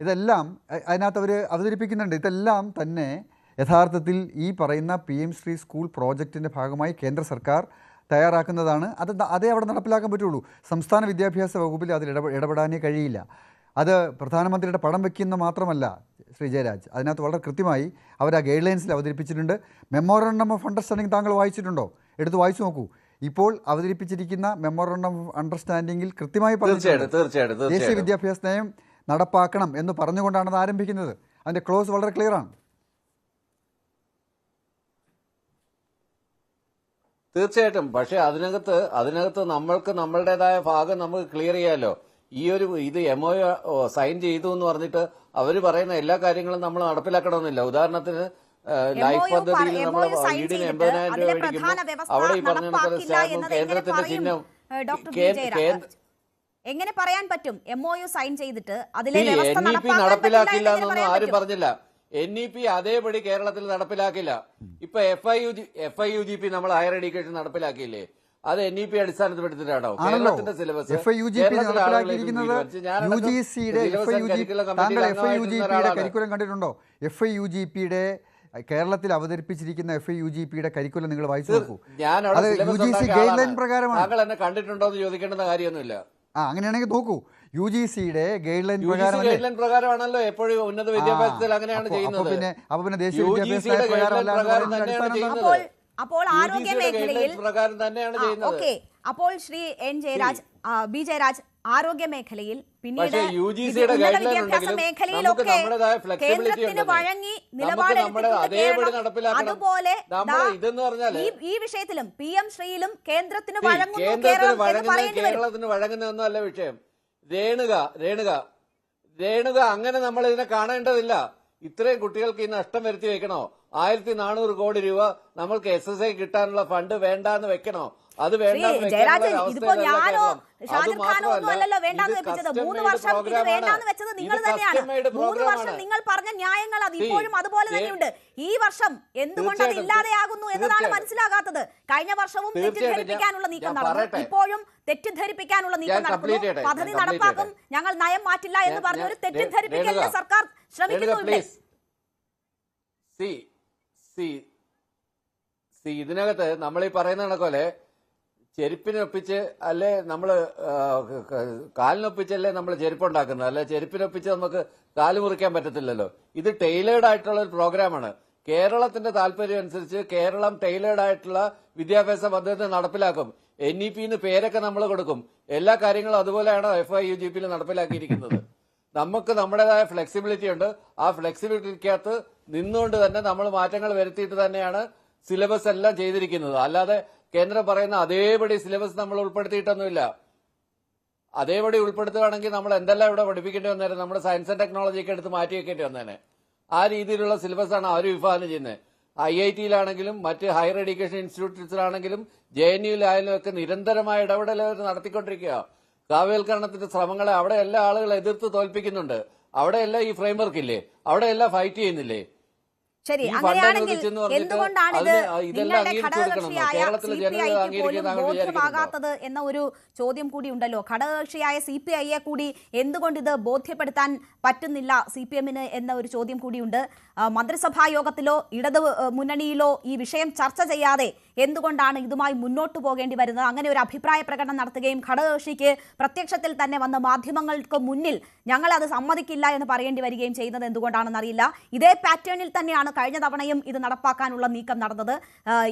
ഇതെല്ലാം അതിനകത്ത് അവർ അവതരിപ്പിക്കുന്നുണ്ട്. ഇതെല്ലാം തന്നെ യഥാർത്ഥത്തിൽ ഈ പറയുന്ന PM Sri സ്കൂൾ പ്രോജക്റ്റിൻ്റെ ഭാഗമായി കേന്ദ്ര സർക്കാർ തയ്യാറാക്കുന്നതാണ്. അതേ അവിടെ നടപ്പിലാക്കാൻ പറ്റുള്ളൂ. സംസ്ഥാന വിദ്യാഭ്യാസ വകുപ്പിൽ അതിൽ ഇടപെടാനേ കഴിയില്ല. അത് പ്രധാനമന്ത്രിയുടെ പടം വയ്ക്കുന്ന മാത്രമല്ല ശ്രീ ജയരാജ്, അതിനകത്ത് വളരെ കൃത്യമായി അവർ ആ ഗൈഡ് ലൈൻസിൽ അവതരിപ്പിച്ചിട്ടുണ്ട്. മെമ്മോറണ്ടം ഓഫ് അണ്ടർസ്റ്റാൻഡിംഗ് താങ്കൾ വായിച്ചിട്ടുണ്ടോ? എടുത്ത് വായിച്ചു നോക്കൂ. ഇപ്പോൾ അവതരിപ്പിച്ചിരിക്കുന്ന മെമ്മോറണ്ടം ഓഫ് അണ്ടർസ്റ്റാൻഡിംഗിൽ കൃത്യമായി പറഞ്ഞിട്ടുണ്ട് ദേശീയ വിദ്യാഭ്യാസ നയം നടപ്പാക്കണം എന്ന് പറഞ്ഞുകൊണ്ടാണ് അത് ആരംഭിക്കുന്നത്. അതിൻ്റെ ക്ലോസ് വളരെ ക്ലിയർ ആണ്. തീർച്ചയായിട്ടും. പക്ഷെ അതിനകത്ത് നമ്മൾക്ക് നമ്മളുടേതായ ഭാഗം നമുക്ക് ക്ലിയർ ചെയ്യാമല്ലോ. ഇത് MOU സൈൻ ചെയ്തു എന്ന് പറഞ്ഞിട്ട് അവർ പറയുന്ന എല്ലാ കാര്യങ്ങളും നമ്മൾ നടപ്പിലാക്കണമെന്നില്ല. ഉദാഹരണത്തിന് ലൈഫ് പദ്ധതിയിൽ നമ്മൾ വീടിന് 80,000 രൂപ മേടിക്കുമ്പോൾ അവിടെ ഈ പറഞ്ഞ കേന്ദ്രത്തിന്റെ ചിഹ്നം എങ്ങനെ പറയാൻ പറ്റും? MOU സൈൻ ചെയ്തിട്ട് അതിലെ NEP നടപ്പിലാക്കില്ല എന്നൊന്നും ആരും പറഞ്ഞില്ല. NEP അതേപടി കേരളത്തിൽ നടപ്പിലാക്കില്ല. ഇപ്പൊ FIUGP നമ്മൾ ഹയർ എഡ്യൂക്കേഷൻ നടപ്പിലാക്കിയില്ലേ, അത് NEP അടിസ്ഥാനപ്പെടുത്തിയിട്ടാണോ? കേരളത്തിന്റെ സിലബസ് കരിക്കുലം കണ്ടിട്ടുണ്ടോ? FIUGPയുടെ കേരളത്തിൽ അവതരിപ്പിച്ചിരിക്കുന്ന FIUGPയുടെ കരിക്കുലം നിങ്ങൾ വായിച്ചു നോക്കൂ. അത് UGC ഗൈഡ് ലൈൻ പ്രകാരമാണ്. താങ്കൾ എന്നെ കണ്ടിട്ടുണ്ടോ എന്ന് ചോദിക്കേണ്ട കാര്യമൊന്നുമില്ല. അങ്ങനെയാണെങ്കിൽ നോക്കൂ, UGCയുടെ ഗൈഡ് ലൈൻ പ്രകാരമാണല്ലോ എപ്പോഴും ഉന്നത വിദ്യാഭ്യാസത്തിൽ അങ്ങനെയാണ് ചെയ്യുന്നത്. പിന്നെ ദേശീയ വിദ്യാഭ്യാസ പ്രകാരം അപ്പോൾ ആരോഗ്യ മേഖലയിൽ പ്രകാരം തന്നെയാണ് ചെയ്യുന്നത്. ഓക്കെ, അപ്പോൾ ശ്രീ ബി ജയരാജ് ആരോഗ്യ മേഖലയിൽ പിന്നീട് ഉന്നത വിദ്യാഭ്യാസ മേഖലയിലൊക്കെ കേന്ദ്രത്തിന് വഴങ്ങി നിലപാടെടുത്തിട്ടുണ്ട്. അതുപോലെ ഈ വിഷയത്തിലും PM ശ്രീയിലും കേന്ദ്രത്തിന് വഴങ്ങുന്നു കേരളത്തിന് വഴങ്ങുന്നതൊന്നും അല്ല വിഷയം. രേണുക അങ്ങനെ നമ്മൾ ഇതിനെ കാണേണ്ടതില്ല. ഇത്രയും കുട്ടികൾക്ക് ഈ നഷ്ടം വരുത്തി വെക്കണോ? 1400 കോടി രൂപ നമ്മൾക്ക് SSI കിട്ടാനുള്ള ഫണ്ട് വേണ്ടാന്ന് വെക്കണോ? അത് ഇതിപ്പോ ഞാനോ ഷാജിർ ഖാനോ ഒന്നും അല്ലല്ലോ വേണ്ടാന്ന് വെച്ചത്. 3 വർഷം ഇത് വേണ്ടാന്ന് വെച്ചത് നിങ്ങൾ തന്നെയാണ്. 3 വർഷം നിങ്ങൾ പറഞ്ഞ ന്യായങ്ങൾ അത് ഇപ്പോഴും അതുപോലെ തന്നെയുണ്ട്. ഈ വർഷം എന്തുകൊണ്ട് അത് ഇല്ലാതെയാകുന്നു എന്നതാണ് മനസ്സിലാകാത്തത്. കഴിഞ്ഞ വർഷവും തെറ്റിദ്ധരിപ്പിക്കാനുള്ള നീക്കം നടന്നു, ഇപ്പോഴും തെറ്റിദ്ധരിപ്പിക്കാനുള്ള നീക്കം നടക്കുന്നു. പദ്ധതി നടപ്പാക്കും, ഞങ്ങൾ നയം മാറ്റില്ല എന്ന് പറഞ്ഞ ഒരു തെറ്റിദ്ധരിപ്പിക്കലിന് സർക്കാർ ശ്രമിക്കുന്നുണ്ട്. ഇതിനകത്ത് നമ്മൾ ഈ പറയുന്ന കണക്കോലെ ചെരുപ്പിനൊപ്പിച്ച് അല്ലേ നമ്മള് കാലിനൊപ്പിച്ചല്ലേ നമ്മൾ ചെരുപ്പുണ്ടാക്കുന്നത്, അല്ലെ ചെരുപ്പിനൊപ്പിച്ച് നമുക്ക് കാല് മുറിക്കാൻ പറ്റത്തില്ലല്ലോ. ഇത് ടൈലേർഡ് ആയിട്ടുള്ള ഒരു പ്രോഗ്രാമാണ്. കേരളത്തിന്റെ താല്പര്യം അനുസരിച്ച് കേരളം ടൈലേർഡ് ആയിട്ടുള്ള വിദ്യാഭ്യാസ പദ്ധതി നടപ്പിലാക്കും. NEP പേരൊക്കെ നമ്മൾ കൊടുക്കും. എല്ലാ കാര്യങ്ങളും അതുപോലെയാണോ FIUGPയിൽ നടപ്പിലാക്കിയിരിക്കുന്നത്. നമുക്ക് നമ്മുടേതായ ഫ്ലെക്സിബിലിറ്റി ഉണ്ട്. ആ ഫ്ലെക്സിബിലിറ്റിക്കകത്ത് നിന്നുകൊണ്ട് തന്നെ നമ്മൾ മാറ്റങ്ങൾ വരുത്തിയിട്ട് തന്നെയാണ് സിലബസ് എല്ലാം ചെയ്തിരിക്കുന്നത്. അല്ലാതെ കേന്ദ്രം പറയുന്ന അതേപടി സിലബസ് നമ്മൾ ഉൾപ്പെടുത്തിയിട്ടൊന്നുമില്ല. അതേപടി ഉൾപ്പെടുത്തുകയാണെങ്കിൽ നമ്മൾ എന്തെല്ലാം ഇവിടെ പഠിപ്പിക്കേണ്ടി വന്നേരം, നമ്മുടെ സയൻസ് ആൻഡ് ടെക്നോളജിയൊക്കെ എടുത്ത് മാറ്റി വെക്കേണ്ടി വന്നേനെ. ആ രീതിയിലുള്ള സിലബസാണ് അവർ വിഭാവനം ചെയ്യുന്നത്. IITയിലാണെങ്കിലും മറ്റ് ഹയർ എഡ്യൂക്കേഷൻ ഇൻസ്റ്റിറ്റ്യൂട്ട്സിലാണെങ്കിലും JNUവിലായാലും ഒക്കെ നിരന്തരമായ ഇടപെടൽ നടത്തിക്കൊണ്ടിരിക്കുക. കാവ്യവൽക്കരണത്തിന്റെ ശ്രമങ്ങളെ അവിടെ എല്ലാ ആളുകൾ എതിർത്ത് തോൽപ്പിക്കുന്നുണ്ട്. അവിടെയെല്ലാം ഈ ഫ്രെയിംവർക്ക് ഇല്ലേ, അവിടെയെല്ലാം ഫൈറ്റ് ചെയ്യുന്നില്ലേ? ശരി, അങ്ങനെയാണെങ്കിൽ എന്തുകൊണ്ടാണ് ഇത് നിങ്ങളുടെ ഘടകകക്ഷിയായ CPIക്ക് പോലും ബോധ്യമാകാത്തത് എന്ന ഒരു ചോദ്യം കൂടി ഉണ്ടല്ലോ. ഘടകകക്ഷിയായ CPIയെ കൂടി എന്തുകൊണ്ട് ഇത് ബോധ്യപ്പെടുത്താൻ പറ്റുന്നില്ല CPMന് എന്ന ഒരു ചോദ്യം കൂടിയുണ്ട്. മന്ത്രിസഭാ യോഗത്തിലോ ഇടത് മുന്നണിയിലോ ഈ വിഷയം ചർച്ച ചെയ്യാതെ എന്തുകൊണ്ടാണ് ഇതുമായി മുന്നോട്ട് പോകേണ്ടി വരുന്നത്? അങ്ങനെ ഒരു അഭിപ്രായ പ്രകടനം നടത്തുകയും ഘടകകക്ഷിക്ക് പ്രത്യക്ഷത്തിൽ തന്നെ വന്ന് മാധ്യമങ്ങൾക്ക് മുന്നിൽ ഞങ്ങൾ അത് സമ്മതിക്കില്ല എന്ന് പറയേണ്ടി വരികയും ചെയ്യുന്നത് എന്തുകൊണ്ടാണെന്ന് അറിയില്ല. ഇതേ പാറ്റേണിൽ തന്നെയാണ് കഴിഞ്ഞ തവണയും ഇത് നടപ്പാക്കാനുള്ള നീക്കം നടന്നത്.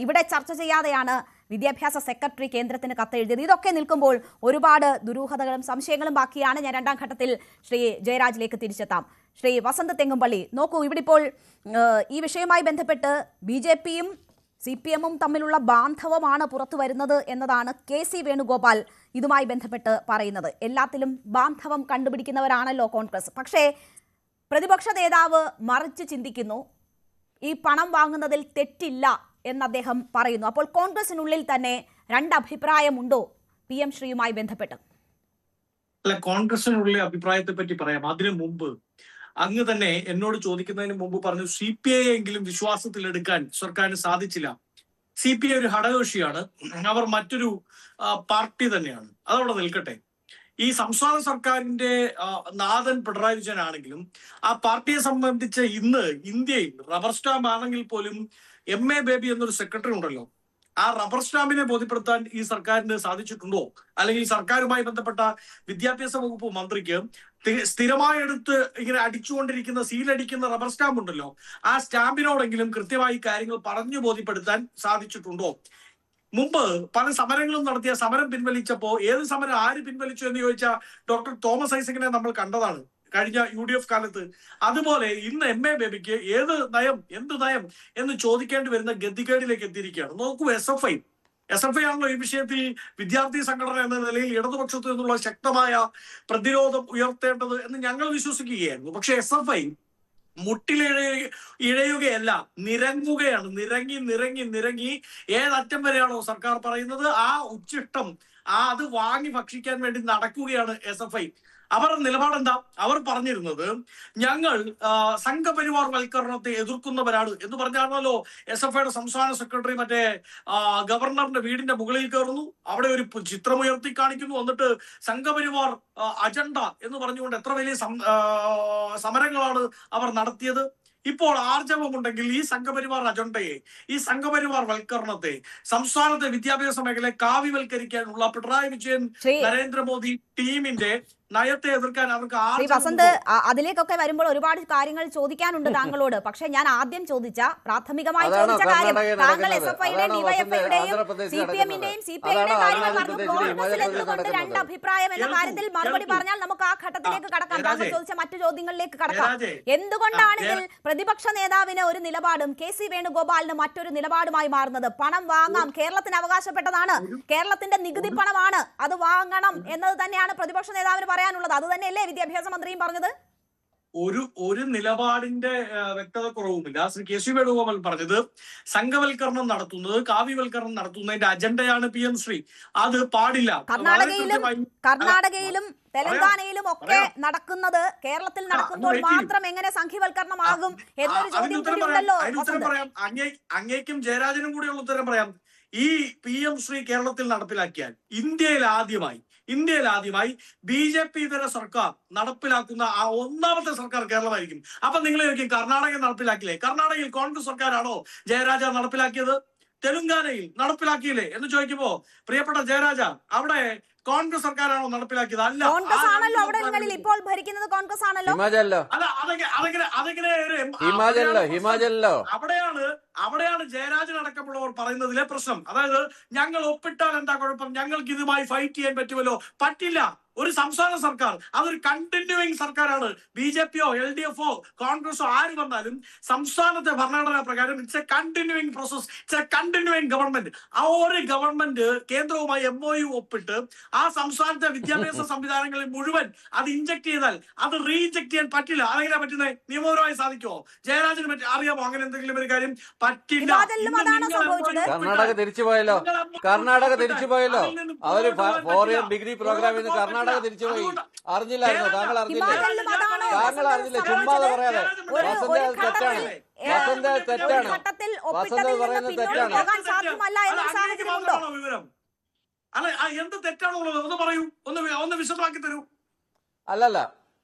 ഇവിടെ ചർച്ച ചെയ്യാതെയാണ് വിദ്യാഭ്യാസ സെക്രട്ടറി കേന്ദ്രത്തിന് കത്തെഴുതിയത്. ഇതൊക്കെ നിൽക്കുമ്പോൾ ഒരുപാട് ദുരൂഹതകളും സംശയങ്ങളും ബാക്കിയാണ്. ഞാൻ രണ്ടാം ഘട്ടത്തിൽ ശ്രീ ജയരാജിലേക്ക് തിരിച്ചെത്താം. ശ്രീ വസന്ത് തെങ്ങുംപള്ളി, നോക്കൂ, ഇവിടെ ഇപ്പോൾ ഈ വിഷയവുമായി ബന്ധപ്പെട്ട് BJPയും CPMും തമ്മിലുള്ള ബാന്ധവമാണ് പുറത്തു വരുന്നത് എന്നതാണ് KC വേണുഗോപാൽ ഇതുമായി ബന്ധപ്പെട്ട് പറയുന്നത്. എല്ലാത്തിലും ബാന്ധവം കണ്ടുപിടിക്കുന്നവരാണല്ലോ കോൺഗ്രസ്. പക്ഷേ പ്രതിപക്ഷ നേതാവ് മറിച്ച് ചിന്തിക്കുന്നു. ഈ പണം വാങ്ങുന്നതിൽ തെറ്റില്ല എന്ന് അദ്ദേഹം പറയുന്നു. അപ്പോൾ കോൺഗ്രസിനുള്ളിൽ തന്നെ രണ്ടഭിപ്രായമുണ്ടോ PM ശ്രീയുമായി ബന്ധപ്പെട്ട്? അല്ല, കോൺഗ്രസിനുള്ളിലെ അഭിപ്രായത്തെ പറ്റി പറയാം. അതിനു മുമ്പ് അങ്ങ് തന്നെ എന്നോട് ചോദിക്കുന്നതിന് മുമ്പ് പറഞ്ഞു CPI എങ്കിലും വിശ്വാസത്തിലെടുക്കാൻ സർക്കാരിന് സാധിച്ചില്ല. CPI ഒരു ഘടകകക്ഷിയാണ്, അവർ മറ്റൊരു പാർട്ടി തന്നെയാണ്. അതവിടെ നിൽക്കട്ടെ. ഈ സംസ്ഥാന സർക്കാരിന്റെ നാഥൻ പിണറായി വിജയൻ ആണെങ്കിലും ആ പാർട്ടിയെ സംബന്ധിച്ച് ഇന്ന് ഇന്ത്യയിൽ റബ്ബർ സ്റ്റാമ്പ് ആണെങ്കിൽ പോലും MA ബേബി എന്നൊരു സെക്രട്ടറി ഉണ്ടല്ലോ. ആ റബ്ബർ സ്റ്റാമ്പിനെ ബോധ്യപ്പെടുത്താൻ ഈ സർക്കാരിന് സാധിച്ചിട്ടുണ്ടോ? അല്ലെങ്കിൽ സർക്കാരുമായി ബന്ധപ്പെട്ട വിദ്യാഭ്യാസ വകുപ്പ് മന്ത്രിക്ക് സ്ഥിരമായി എടുത്ത് ഇങ്ങനെ അടിച്ചുകൊണ്ടിരിക്കുന്ന സീലടിക്കുന്ന റബ്ബർ സ്റ്റാമ്പ് ഉണ്ടല്ലോ, ആ സ്റ്റാമ്പിനോടെങ്കിലും കൃത്യമായി കാര്യങ്ങൾ പറഞ്ഞു ബോധ്യപ്പെടുത്താൻ സാധിച്ചിട്ടുണ്ടോ? മുമ്പ് പല സമരങ്ങളും നടത്തിയ സമരം പിൻവലിച്ചപ്പോ ഏത് സമരം ആര് പിൻവലിച്ചു എന്ന് ചോദിച്ചാൽ ഡോക്ടർ തോമസ് ഐസക്കിനെ നമ്മൾ കണ്ടതാണ് കഴിഞ്ഞ UDF കാലത്ത്. അതുപോലെ ഇന്ന് MA ബേബിക്ക് ഏത് നയം, എന്ത് നയം എന്ന് ചോദിക്കേണ്ടി വരുന്ന ഗതികേടിലേക്ക് എത്തിയിരിക്കുകയാണ്. നോക്കൂ, SFI ആണല്ലോ ഈ വിഷയത്തിൽ വിദ്യാർത്ഥി സംഘടന എന്ന നിലയിൽ ഇടതുപക്ഷത്തു നിന്നുള്ള ശക്തമായ പ്രതിരോധം ഉയർത്തേണ്ടത് എന്ന് ഞങ്ങൾ വിശ്വസിക്കുകയായിരുന്നു. പക്ഷെ SFI ഇഴയുകയല്ല, നിരങ്ങുകയാണ്. നിരങ്ങി ഏതറ്റം വരെയാണോ സർക്കാർ പറയുന്നത് ആ ഉച്ചിഷ്ടം അത് വാങ്ങി ഭക്ഷിക്കാൻ വേണ്ടി നടക്കുകയാണ് SFI. അവരുടെ നിലപാടെന്താ? അവർ പറഞ്ഞിരുന്നത് ഞങ്ങൾ സംഘപരിവാർ വൽക്കരണത്തെ എതിർക്കുന്നവരാണ് എന്ന് പറഞ്ഞാണല്ലോ SFIയുടെ സംസ്ഥാന സെക്രട്ടറി മറ്റേ ഗവർണറിന്റെ വീടിന്റെ മുകളിൽ കയറുന്നു, അവിടെ ഒരു ചിത്രമുയർത്തി കാണിക്കുന്നു, എന്നിട്ട് സംഘപരിവാർ അജണ്ട എന്ന് പറഞ്ഞുകൊണ്ട് എത്ര വലിയ സമരങ്ങളാണ് അവർ നടത്തിയത്. ഇപ്പോൾ ആർജവമുണ്ടെങ്കിൽ ഈ സംഘപരിവാർ അജണ്ടയെ, ഈ സംഘപരിവാർ വൽക്കരണത്തെ, സംസ്ഥാനത്തെ വിദ്യാഭ്യാസ മേഖലയെ കാവ്യവൽക്കരിക്കാനുള്ള പിണറായി വിജയൻ നരേന്ദ്രമോദി ടീമിന്റെ നയത്തെ എതിർക്കാൻ അവർക്ക് വസന്ത്, അതിലേക്കൊക്കെ വരുമ്പോൾ ഒരുപാട് കാര്യങ്ങൾ ചോദിക്കാനുണ്ട് താങ്കളോട്. പക്ഷെ ഞാൻ ആദ്യം ചോദിച്ച പ്രാഥമികമായി ചോദിച്ച കാര്യം, താങ്കൾ SFIയുടെയും DYFIയുടെയും CPMന്റെയും CPIയുടെയും കാര്യങ്ങൾ പറഞ്ഞു. കോൺഗ്രസിൽ എന്തുകൊണ്ട് രണ്ട് അഭിപ്രായം എന്ന കാര്യത്തിൽ മറുപടി പറഞ്ഞാൽ നമുക്ക് ആ ഘട്ടത്തിലേക്ക് കടക്കാം. താങ്കൾ ചോദിച്ച മറ്റു ചോദ്യങ്ങളിലേക്ക് കടക്കാം. എന്തുകൊണ്ടാണെങ്കിൽ പ്രതിപക്ഷ നേതാവിന് ഒരു നിലപാടും KC വേണുഗോപാലിന് മറ്റൊരു നിലപാടുമായി മാറുന്നത്? പണം വാങ്ങാം, കേരളത്തിന് അവകാശപ്പെട്ടതാണ്, കേരളത്തിന്റെ നികുതി പണമാണ്, അത് വാങ്ങണം എന്നത് തന്നെയാണ് പ്രതിപക്ഷ നേതാവിന് പറയാനുള്ളത്. അത് തന്നെയല്ലേ വിദ്യാഭ്യാസ മന്ത്രിയും പറഞ്ഞത്? ഒരു നിലപാടിന്റെ വ്യക്തത കുറവുമില്ല. ശ്രീ KC വേണുഗോപാൽ പറഞ്ഞത് സംഘവൽക്കരണം നടത്തുന്നത്, കാവ്യവൽക്കരണം നടത്തുന്നതിന്റെ അജണ്ടയാണ് PM ശ്രീ. അത് പാടില്ല. കർണാടകയിലും തെലങ്കാനയിലും ഒക്കെ നടക്കുന്നത് കേരളത്തിൽ നടക്കുമ്പോൾ മാത്രം എങ്ങനെ സംഘവൽക്കരണമാകും എന്നൊരു ചോദ്യം ഉണ്ടല്ലോ. ഉത്തരം പറയാം, അങ്ങേക്കും ജയരാജനും കൂടിയുള്ള ഉത്തരം പറയാം. ഈ PM ശ്രീ കേരളത്തിൽ നടപ്പിലാക്കിയാൽ ഇന്ത്യയിൽ ആദ്യമായി BJP ഇതര സർക്കാർ നടപ്പിലാക്കുന്ന ആ ഒന്നാമത്തെ സർക്കാർ കേരളമായിരിക്കും. അപ്പൊ നിങ്ങൾ ചോദിക്കും കർണാടകയിൽ നടപ്പിലാക്കില്ലേ? കർണാടകയിൽ കോൺഗ്രസ് സർക്കാരാണോ ജയരാജ നടപ്പിലാക്കിയത്? തെലുങ്കാനയിൽ നടപ്പിലാക്കിയില്ലേ എന്ന് ചോദിക്കുമ്പോ പ്രിയപ്പെട്ട ജയരാജ, അവിടെ കോൺഗ്രസ് സർക്കാരാണോ നടപ്പിലാക്കിയത്? അല്ല, കോൺഗ്രസ് ആണല്ലോ അവിടെ നിങ്ങളിൽ ഇപ്പോൾ ഭരിക്കുന്നത്. കോൺഗ്രസ് ആണല്ലോ. അവിടെയാണ് ജയരാജൻ അടക്കമുള്ളവർ പറയുന്നതിലെ പ്രശ്നം. അതായത് ഞങ്ങൾ ഒപ്പിട്ടാൽ എന്താ കുഴപ്പം, ഞങ്ങൾക്ക് ഇതുമായി ഫൈറ്റ് ചെയ്യാൻ പറ്റുമല്ലോ? പറ്റില്ല. ഒരു സംസ്ഥാന സർക്കാർ, അതൊരു കണ്ടിന്യൂയിങ് സർക്കാരാണ്. BJPയോ LDFോ കോൺഗ്രസോ ആര് വന്നാലും സംസ്ഥാനത്തെ ഭരണഘടനാ പ്രകാരം it's A continuing process, it's A continuing government. ആ ഒരു ഗവൺമെന്റ് കേന്ദ്രവുമായി MOU ഒപ്പിട്ട് ആ സംസ്ഥാനത്തെ വിദ്യാഭ്യാസ സംവിധാനങ്ങളിൽ മുഴുവൻ അത് ഇൻജക്ട് ചെയ്താൽ അത് റീഇൻജക്ട് ചെയ്യാൻ പറ്റില്ല. അതെങ്ങനെ പറ്റുന്നത്? നിയമപരമായി സാധിക്കുമോ? ജയരാജന് അറിയാമോ അങ്ങനെ എന്തെങ്കിലും ഒരു കാര്യം? പറ്റില്ല. കർണാടക തിരിച്ചുപോയല്ലോ. അവര് 4 ഇയർ ഡിഗ്രി പ്രോഗ്രാമിന് കർണാടക തിരിച്ചുപോയി. അറിഞ്ഞില്ലായിരുന്നു? താങ്കൾ അറിഞ്ഞില്ലേ? ചുമ്മാതെ പറയാതെ. വസന്ത തെറ്റാണ്. വിവരം അല്ല, എന്ത് തെറ്റാണുള്ളത് ഒന്ന് പറയൂ, ഒന്ന് വിശദമാക്കി തരൂ. അല്ലല്ല,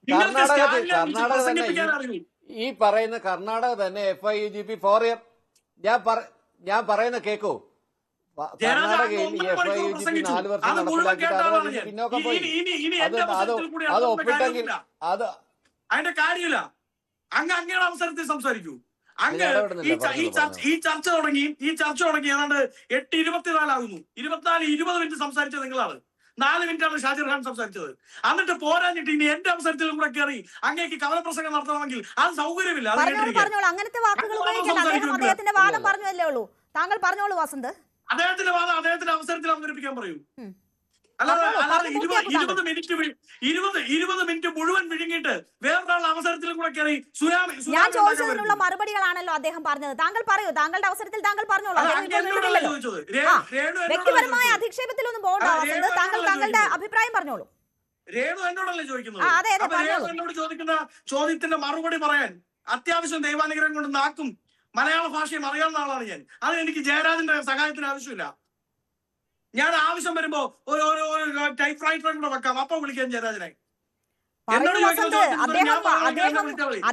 കർണാടക തന്നെ ഈ പറയുന്ന കർണാടക തന്നെ FIUGP 4 ഇയർ. ഞാൻ പറയുന്ന കേക്കോ, കർണാടകയിൽ FIUGP 4 വർഷം നടപ്പിലാക്കിയിട്ട് പിന്നോക്കം പോയി. അത് ഒപ്പിട്ടെങ്കിൽ അത് അതിന്റെ കാര്യമില്ല. അങ്ങയുടെ അവസരത്തിൽ സംസാരിക്കൂ. ഈ ചർച്ച തുടങ്ങി ഏതാണ്ട് 8:24 ആകുന്നു. 20 മിനിറ്റ് സംസാരിച്ചത് നിങ്ങളാണ്. 4 മിനിറ്റാണ് ഷാജിർ ഖാൻ സംസാരിച്ചത്. എന്നിട്ട് പോരാഞ്ഞിട്ട് ഇനി എന്റെ അവസരത്തിലും കൂടെ കയറി അങ്ങേക്ക് കവലപ്രസംഗം നടത്തണമെങ്കിൽ അത് സൗകര്യമില്ല. അങ്ങനത്തെ വാക്കുകൾ അദ്ദേഹത്തിന്റെ വാദം പറഞ്ഞല്ലേ ഉള്ളൂ. താങ്കൾ പറഞ്ഞോളൂ വസന്ത്. അദ്ദേഹത്തിന്റെ വാദം അദ്ദേഹത്തിന്റെ അവസരത്തിൽ അവതരിപ്പിക്കാൻ പറയൂ. അല്ലാതെ 20 മിനിറ്റ് മുഴുവൻ വിഴുങ്ങിയിട്ട് വേറൊരാളുടെ അവസരത്തിലും കൂടെ കയറി ഞാൻ ചോദിച്ചതിനുള്ള മറുപടികളാണല്ലോ അദ്ദേഹം പറഞ്ഞത്. താങ്കൾ പറയൂ, താങ്കളുടെ അവസരത്തിൽ താങ്കൾ പറഞ്ഞോളൂ. വ്യക്തിപരമായ അധിക്ഷേപത്തിലൊന്നും പോകണ്ട. താങ്കളുടെ അഭിപ്രായം പറഞ്ഞോളൂ. രേണു എന്നോടല്ലേ ചോദിക്കുന്നത്? രേണു എന്നോട് ചോദിക്കുന്ന ചോദ്യത്തിന്റെ മറുപടി പറയാൻ അത്യാവശ്യം ദൈവാനുഗ്രഹം കൊണ്ട് നാക്കും മലയാള ഭാഷയും അറിയാവുന്ന ആളാണ് ഞാൻ. അത് എനിക്ക് ജയരാജന്റെ സഹായത്തിന് ആവശ്യമില്ല. ഞാൻ ആവശ്യം വരുമ്പോ ഒരു ടൈപ്പ് റൈറ്റർ കൂടെ വെക്കാം, അപ്പൊ വിളിക്കാൻ ജയരാജനെ.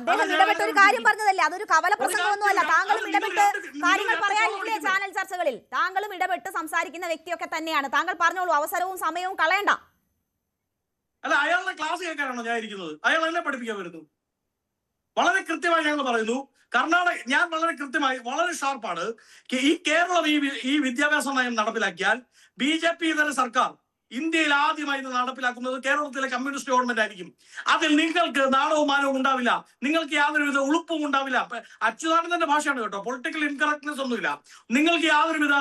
അദ്ദേഹം ഇടപെട്ട ഒരു കാര്യം പറഞ്ഞതല്ലേ, അതൊരു കവല പ്രസംഗമൊന്നുമല്ല. താങ്കളും ഇടപെട്ട് കാര്യങ്ങൾ പറയാനില്ലേ ചാനൽ ചർച്ചകളിൽ? താങ്കളും ഇടപെട്ട് സംസാരിക്കുന്ന വ്യക്തിയൊക്കെ തന്നെയാണ്. താങ്കൾ പറഞ്ഞോളൂ, അവസരവും സമയവും കളയണ്ട. അല്ല, അയാളുടെ ക്ലാസ് കേൾക്കാനാണോ ഞാൻ ഇരിക്കുന്നത്? അയാൾ എന്നെ പഠിപ്പിക്കാൻ വരുന്നു. വളരെ കൃത്യമായി ഞങ്ങൾ പറയുന്നു, കർണാടക, ഞാൻ വളരെ കൃത്യമായി, വളരെ ഷാർപ്പാണ്. ഈ കേരളം ഈ വിദ്യാഭ്യാസ നയം നടപ്പിലാക്കിയാൽ BJP ഇതര സർക്കാർ ഇന്ത്യയിൽ ആദ്യമായി ഇത് നടപ്പിലാക്കുന്നത് കേരളത്തിലെ കമ്മ്യൂണിസ്റ്റ് ഗവൺമെന്റ് ആയിരിക്കും. അതിൽ നിങ്ങൾക്ക് നാണവും മാനവും ഉണ്ടാവില്ല, നിങ്ങൾക്ക് യാതൊരുവിധ ഉളുപ്പും ഉണ്ടാവില്ല. അച്യുതാനന്ദന്റെ ഭാഷയാണ് കേട്ടോ, പൊളിറ്റിക്കൽ ഇൻകറക്ട്നെസ് ഒന്നുമില്ല. നിങ്ങൾക്ക് യാതൊരുവിധ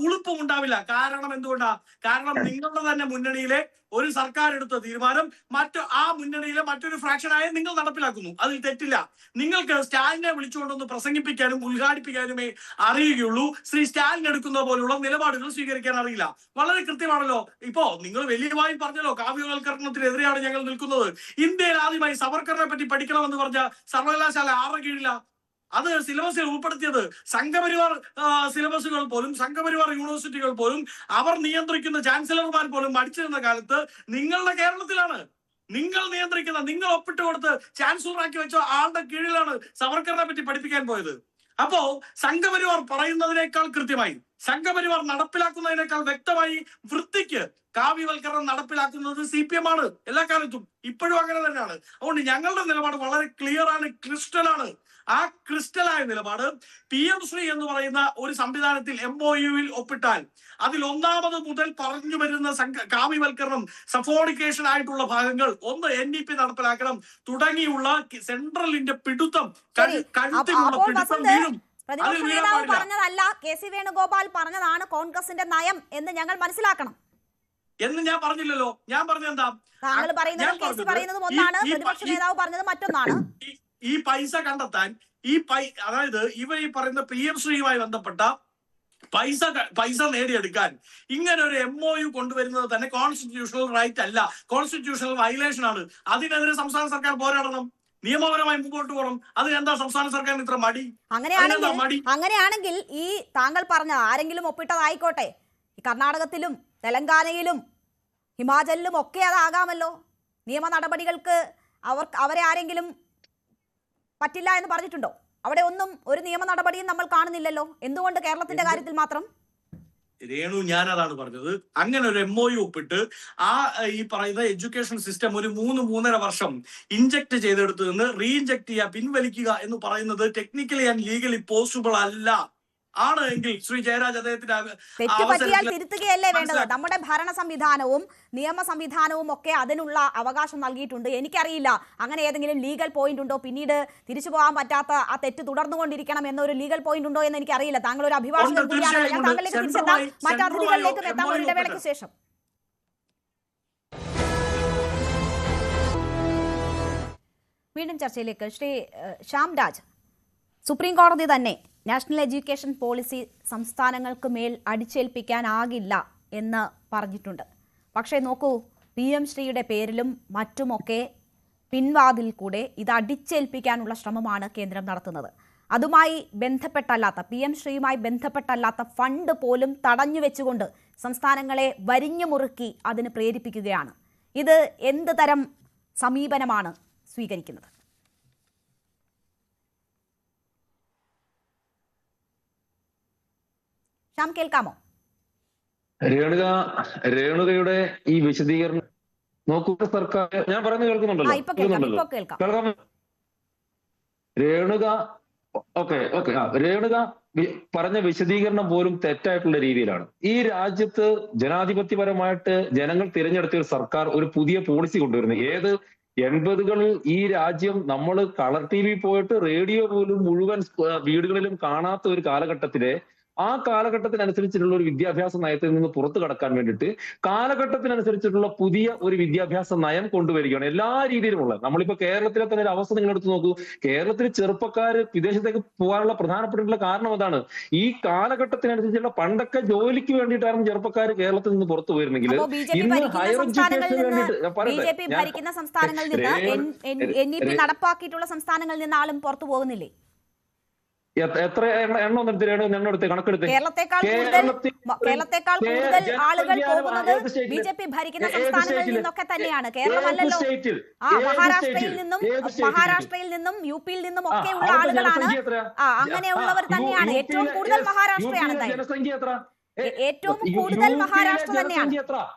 ഉളുപ്പും ഉണ്ടാവില്ല. കാരണം എന്തുകൊണ്ടാ? കാരണം നിങ്ങളുടെ തന്നെ മുന്നണിയിലെ ഒരു സർക്കാർ എടുത്ത തീരുമാനം ആ മുന്നണിയിലെ മറ്റൊരു ഫ്രാക്ഷനായ നിങ്ങൾ നടപ്പിലാക്കുന്നു. അതിൽ തെറ്റില്ല. നിങ്ങൾക്ക് സ്റ്റാലിനെ വിളിച്ചുകൊണ്ടൊന്ന് പ്രസംഗിപ്പിക്കാനും ഉദ്ഘാടിപ്പിക്കാനുമേ അറിയുകയുള്ളൂ. ശ്രീ സ്റ്റാലിൻ എടുക്കുന്ന പോലുള്ള നിലപാടുകൾ സ്വീകരിക്കാൻ അറിയില്ല. വളരെ കൃത്യമാണല്ലോ. ഇപ്പോ നിങ്ങൾ വലിയമായി പറഞ്ഞല്ലോ, കാവ്യവൽക്കരണത്തിനെതിരെയാണ് ഞങ്ങൾ നിൽക്കുന്നത്. ഇന്ത്യയിൽ ആദ്യമായി സവർക്കറിനെ പറ്റി പഠിക്കണമെന്ന് പറഞ്ഞ സർവകലാശാല ആരുടെ കീഴില? അത് സിലബസിൽ ഉൾപ്പെടുത്തിയത് സംഘപരിവാർ സിലബസുകൾ പോലും, സംഘപരിവാർ യൂണിവേഴ്സിറ്റികൾ പോലും, അവർ നിയന്ത്രിക്കുന്ന ചാൻസലർമാർ പോലും പഠിച്ചിരുന്ന കാലത്ത് നിങ്ങളുടെ കേരളത്തിലാണ്. നിങ്ങൾ നിയന്ത്രിക്കുന്ന, നിങ്ങൾ ഒപ്പിട്ട് കൊടുത്ത് ചാൻസലറാക്കി വെച്ച ആളുടെ കീഴിലാണ് സവർക്കറിനെ പറ്റി പഠിപ്പിക്കാൻ പോയത്. അപ്പോ സംഘപരിവാർ പറയുന്നതിനേക്കാൾ കൃത്യമായി, സംഘപരിവാർ നടപ്പിലാക്കുന്നതിനേക്കാൾ വ്യക്തമായി വൃത്തിക്ക് കാവ്യവൽക്കരണം നടപ്പിലാക്കുന്നത് CPM ആണ് എല്ലാ കാലത്തും. ഇപ്പോഴും അങ്ങനെ തന്നെയാണ്. അതുകൊണ്ട് ഞങ്ങളുടെ നിലപാട് വളരെ ക്ലിയർ ആണ്, ക്രിസ്റ്റലാണ്. ആ ക്രിസ്റ്റലായ നിലപാട് PM ശ്രീ എന്ന് പറയുന്ന ഒരു സംവിധാനത്തിൽ MOUവിൽ ഒപ്പിട്ടാൽ അതിൽ ഒന്നാമത് മുതൽ പറഞ്ഞു വരുന്ന കാവ്യവൽക്കരണം, സഫോണിക്കേഷൻ ആയിട്ടുള്ള ഭാഗങ്ങൾ, ഒന്ന് NEP നടപ്പിലാക്കണം തുടങ്ങിയുള്ള സെൻട്രലിന്റെ പിടുത്തം, കഴുത്തിലുള്ള പിടുത്തം വീഴും. പ്രതിപക്ഷ നേതാവ് പറഞ്ഞതല്ല, KC വേണുഗോപാൽ പറഞ്ഞതാണ് കോൺഗ്രസിന്റെ നയം എന്ന് ഞങ്ങൾ മനസ്സിലാക്കണം എന്ന് ഞാൻ പറഞ്ഞില്ലല്ലോ. ഞാൻ പറഞ്ഞെന്താ? താങ്കൾ പറയുന്നതും KC പറയുന്നതും ഒന്നാണ്, പ്രതിപക്ഷ നേതാവ് പറഞ്ഞത് മറ്റൊന്നാണ്. ഈ പൈസ കണ്ടെത്താൻ, അതായത് ഇവർ ഈ പറയുന്ന PM ശ്രീയുമായി ബന്ധപ്പെട്ട പൈസ നേടിയെടുക്കാൻ ഇങ്ങനെ ഒരു MOU കൊണ്ടുവരുന്നത് തന്നെ കോൺസ്റ്റിറ്റ്യൂഷണൽ റൈറ്റ് അല്ല, കോൺസ്റ്റിറ്റ്യൂഷണൽ വയലേഷൻ ആണ്. അതിനെതിരെ സംസ്ഥാന സർക്കാർ പോരാടണം, നിയമപരമായി മുമ്പോട്ട് പോകണം. അതിനെന്താ സംസ്ഥാന സർക്കാരിന് ഇത്ര മടി? അങ്ങനെയാണെങ്കിൽ ഈ താങ്കൾ പറഞ്ഞ ആരെങ്കിലും ഒപ്പിട്ടതായിക്കോട്ടെ, കർണാടകത്തിലും തെലങ്കാനയിലും ഹിമാചലിലും ഒക്കെ അതാകാമല്ലോ. നിയമ നടപടികൾക്ക് അവരെ ആരെങ്കിലും പറ്റില്ല എന്ന് പറഞ്ഞിട്ടുണ്ടോ? അവിടെ ഒന്നും ഒരു നിയമ നടപടിയും നമ്മൾ കാണുന്നില്ലല്ലോ. എന്തുകൊണ്ട് കേരളത്തിന്റെ കാര്യത്തിൽ മാത്രം? രേണു, ഞാനതാണ് പറഞ്ഞത്. അങ്ങനെ ഒരു MOU ഒപ്പിട്ട് ഈ പറയുന്ന എഡ്യൂക്കേഷൻ സിസ്റ്റം ഒരു 3-3.5 വർഷം ഇൻജക്ട് ചെയ്തെടുത്ത് നിന്ന് റീഇൻജക്ട് ചെയ്യുക, പിൻവലിക്കുക എന്ന് പറയുന്നത് ടെക്നിക്കലി ആൻഡ് ലീഗലി പോസിബിൾ അല്ല. ആണ് എങ്കിൽ ശ്രീ ജയരാജ് തെറ്റ് പറ്റിയാൽ തിരുത്തുകയല്ലേ വേണ്ടത്? നമ്മുടെ ഭരണ സംവിധാനവും നിയമ സംവിധാനവും ഒക്കെ അതിനുള്ള അവകാശം നൽകിയിട്ടുണ്ട്. എനിക്കറിയില്ല അങ്ങനെ ഏതെങ്കിലും ലീഗൽ പോയിന്റ് ഉണ്ടോ, പിന്നീട് തിരിച്ചു പോകാൻ പറ്റാത്ത ആ തെറ്റ് തുടർന്നുകൊണ്ടിരിക്കണം എന്നൊരു ലീഗൽ പോയിന്റ് ഉണ്ടോ എന്ന് എനിക്കറിയില്ല. താങ്കൾ ഒരു അഭിഭാഷകൻ കൂടിയാണ്. ഞാൻ താങ്കളിലേക്ക് തിരിച്ചെത്താം, മറ്റതിഥികളിലേക്കും എത്താം ഒരു ഇടവേളയ്ക്ക് ശേഷം. വീണ്ടും ചർച്ചയിലേക്ക്. ശ്രീ ശ്യാംരാജ്, സുപ്രീം കോടതി തന്നെ നാഷണൽ എഡ്യൂക്കേഷൻ പോളിസി സംസ്ഥാനങ്ങൾക്ക് മേൽ അടിച്ചേൽപ്പിക്കാനാകില്ല എന്ന് പറഞ്ഞിട്ടുണ്ട്. പക്ഷേ നോക്കൂ, PM ശ്രീയുടെ പേരിലും മറ്റുമൊക്കെ പിൻവാതിൽ കൂടെ ഇത് അടിച്ചേൽപ്പിക്കാനുള്ള ശ്രമമാണ് കേന്ദ്രം നടത്തുന്നത്. അതുമായി ബന്ധപ്പെട്ടല്ലാത്ത, PM ശ്രീയുമായി ബന്ധപ്പെട്ടല്ലാത്ത ഫണ്ട് പോലും തടഞ്ഞു വെച്ചുകൊണ്ട് സംസ്ഥാനങ്ങളെ വരിഞ്ഞു മുറുക്കി അതിന് പ്രേരിപ്പിക്കുകയാണ്. ഇത് എന്ത് തരം സമീപനമാണ് സ്വീകരിക്കുന്നത്? ശ്യാം, കേൾക്കാമോ? രേണുകയുടെ ഈ വിശദീകരണം നോക്കൂ. സർക്കാർ, ഞാൻ പറയുന്നത് കേൾക്കുന്നുണ്ടല്ലോ? രേണുക പറഞ്ഞ വിശദീകരണം പോലും തെറ്റായിട്ടുള്ള രീതിയിലാണ്. ഈ രാജ്യത്ത് ജനാധിപത്യപരമായിട്ട് ജനങ്ങൾ തിരഞ്ഞെടുത്ത ഒരു സർക്കാർ ഒരു പുതിയ പോളിസി കൊണ്ടുവരുന്നത്. 80കളിൽ ഈ രാജ്യം നമ്മൾ കളർ TV പോയിട്ട് റേഡിയോ പോലും മുഴുവൻ വീടുകളിലും കാണാത്ത ഒരു കാലഘട്ടത്തിലെ ആ കാലഘട്ടത്തിനനുസരിച്ചിട്ടുള്ള ഒരു വിദ്യാഭ്യാസ നയത്തിൽ നിന്ന് പുറത്തു കടക്കാൻ വേണ്ടിയിട്ട് കാലഘട്ടത്തിനനുസരിച്ചിട്ടുള്ള പുതിയ ഒരു വിദ്യാഭ്യാസ നയം കൊണ്ടുവരികയാണ്. എല്ലാ രീതിയിലുമുള്ള, നമ്മളിപ്പോ കേരളത്തിലെ തന്നെ ഒരു അവസ്ഥ നിങ്ങൾ എടുത്ത് നോക്കൂ. കേരളത്തിൽ ചെറുപ്പക്കാർ വിദേശത്തേക്ക് പോകാനുള്ള പ്രധാനപ്പെട്ടിട്ടുള്ള കാരണം അതാണ്. ഈ കാലഘട്ടത്തിനനുസരിച്ചുള്ള പണ്ടൊക്കെ ജോലിക്ക് വേണ്ടിയിട്ടായിരുന്നു ചെറുപ്പക്കാർ കേരളത്തിൽ നിന്ന് പുറത്തു പോയിരുന്നെങ്കിൽ ഇന്ന് ഹയർ എഡ്യൂക്കേഷന് വേണ്ടിയിട്ട് ഭരിക്കുന്ന സംസ്ഥാനങ്ങളിൽ നിന്ന് NEP നടപ്പാക്കിയിട്ടുള്ള സംസ്ഥാനങ്ങളിൽ നിന്ന് ആളും പുറത്തു പോകുന്നില്ലേ? എത്ര എണ്ണം എടുത്ത് കണക്കെടുത്ത് കേരളത്തെക്കാൾ കൂടുതൽ ആളുകൾ പോകുന്നത് BJP ഭരിക്കുന്ന സംസ്ഥാനങ്ങളിൽ നിന്നൊക്കെ തന്നെയാണ്. കേരളമല്ലല്ലോ. മഹാരാഷ്ട്രയിൽ നിന്നും UP-യിൽ നിന്നും ഒക്കെയുള്ള ആളുകളാണ്. അങ്ങനെയുള്ളവർ തന്നെയാണ്. ഏറ്റവും കൂടുതൽ മഹാരാഷ്ട്രയാണ്. ഏറ്റവും കൂടുതൽ മഹാരാഷ്ട്ര തന്നെയാണ്.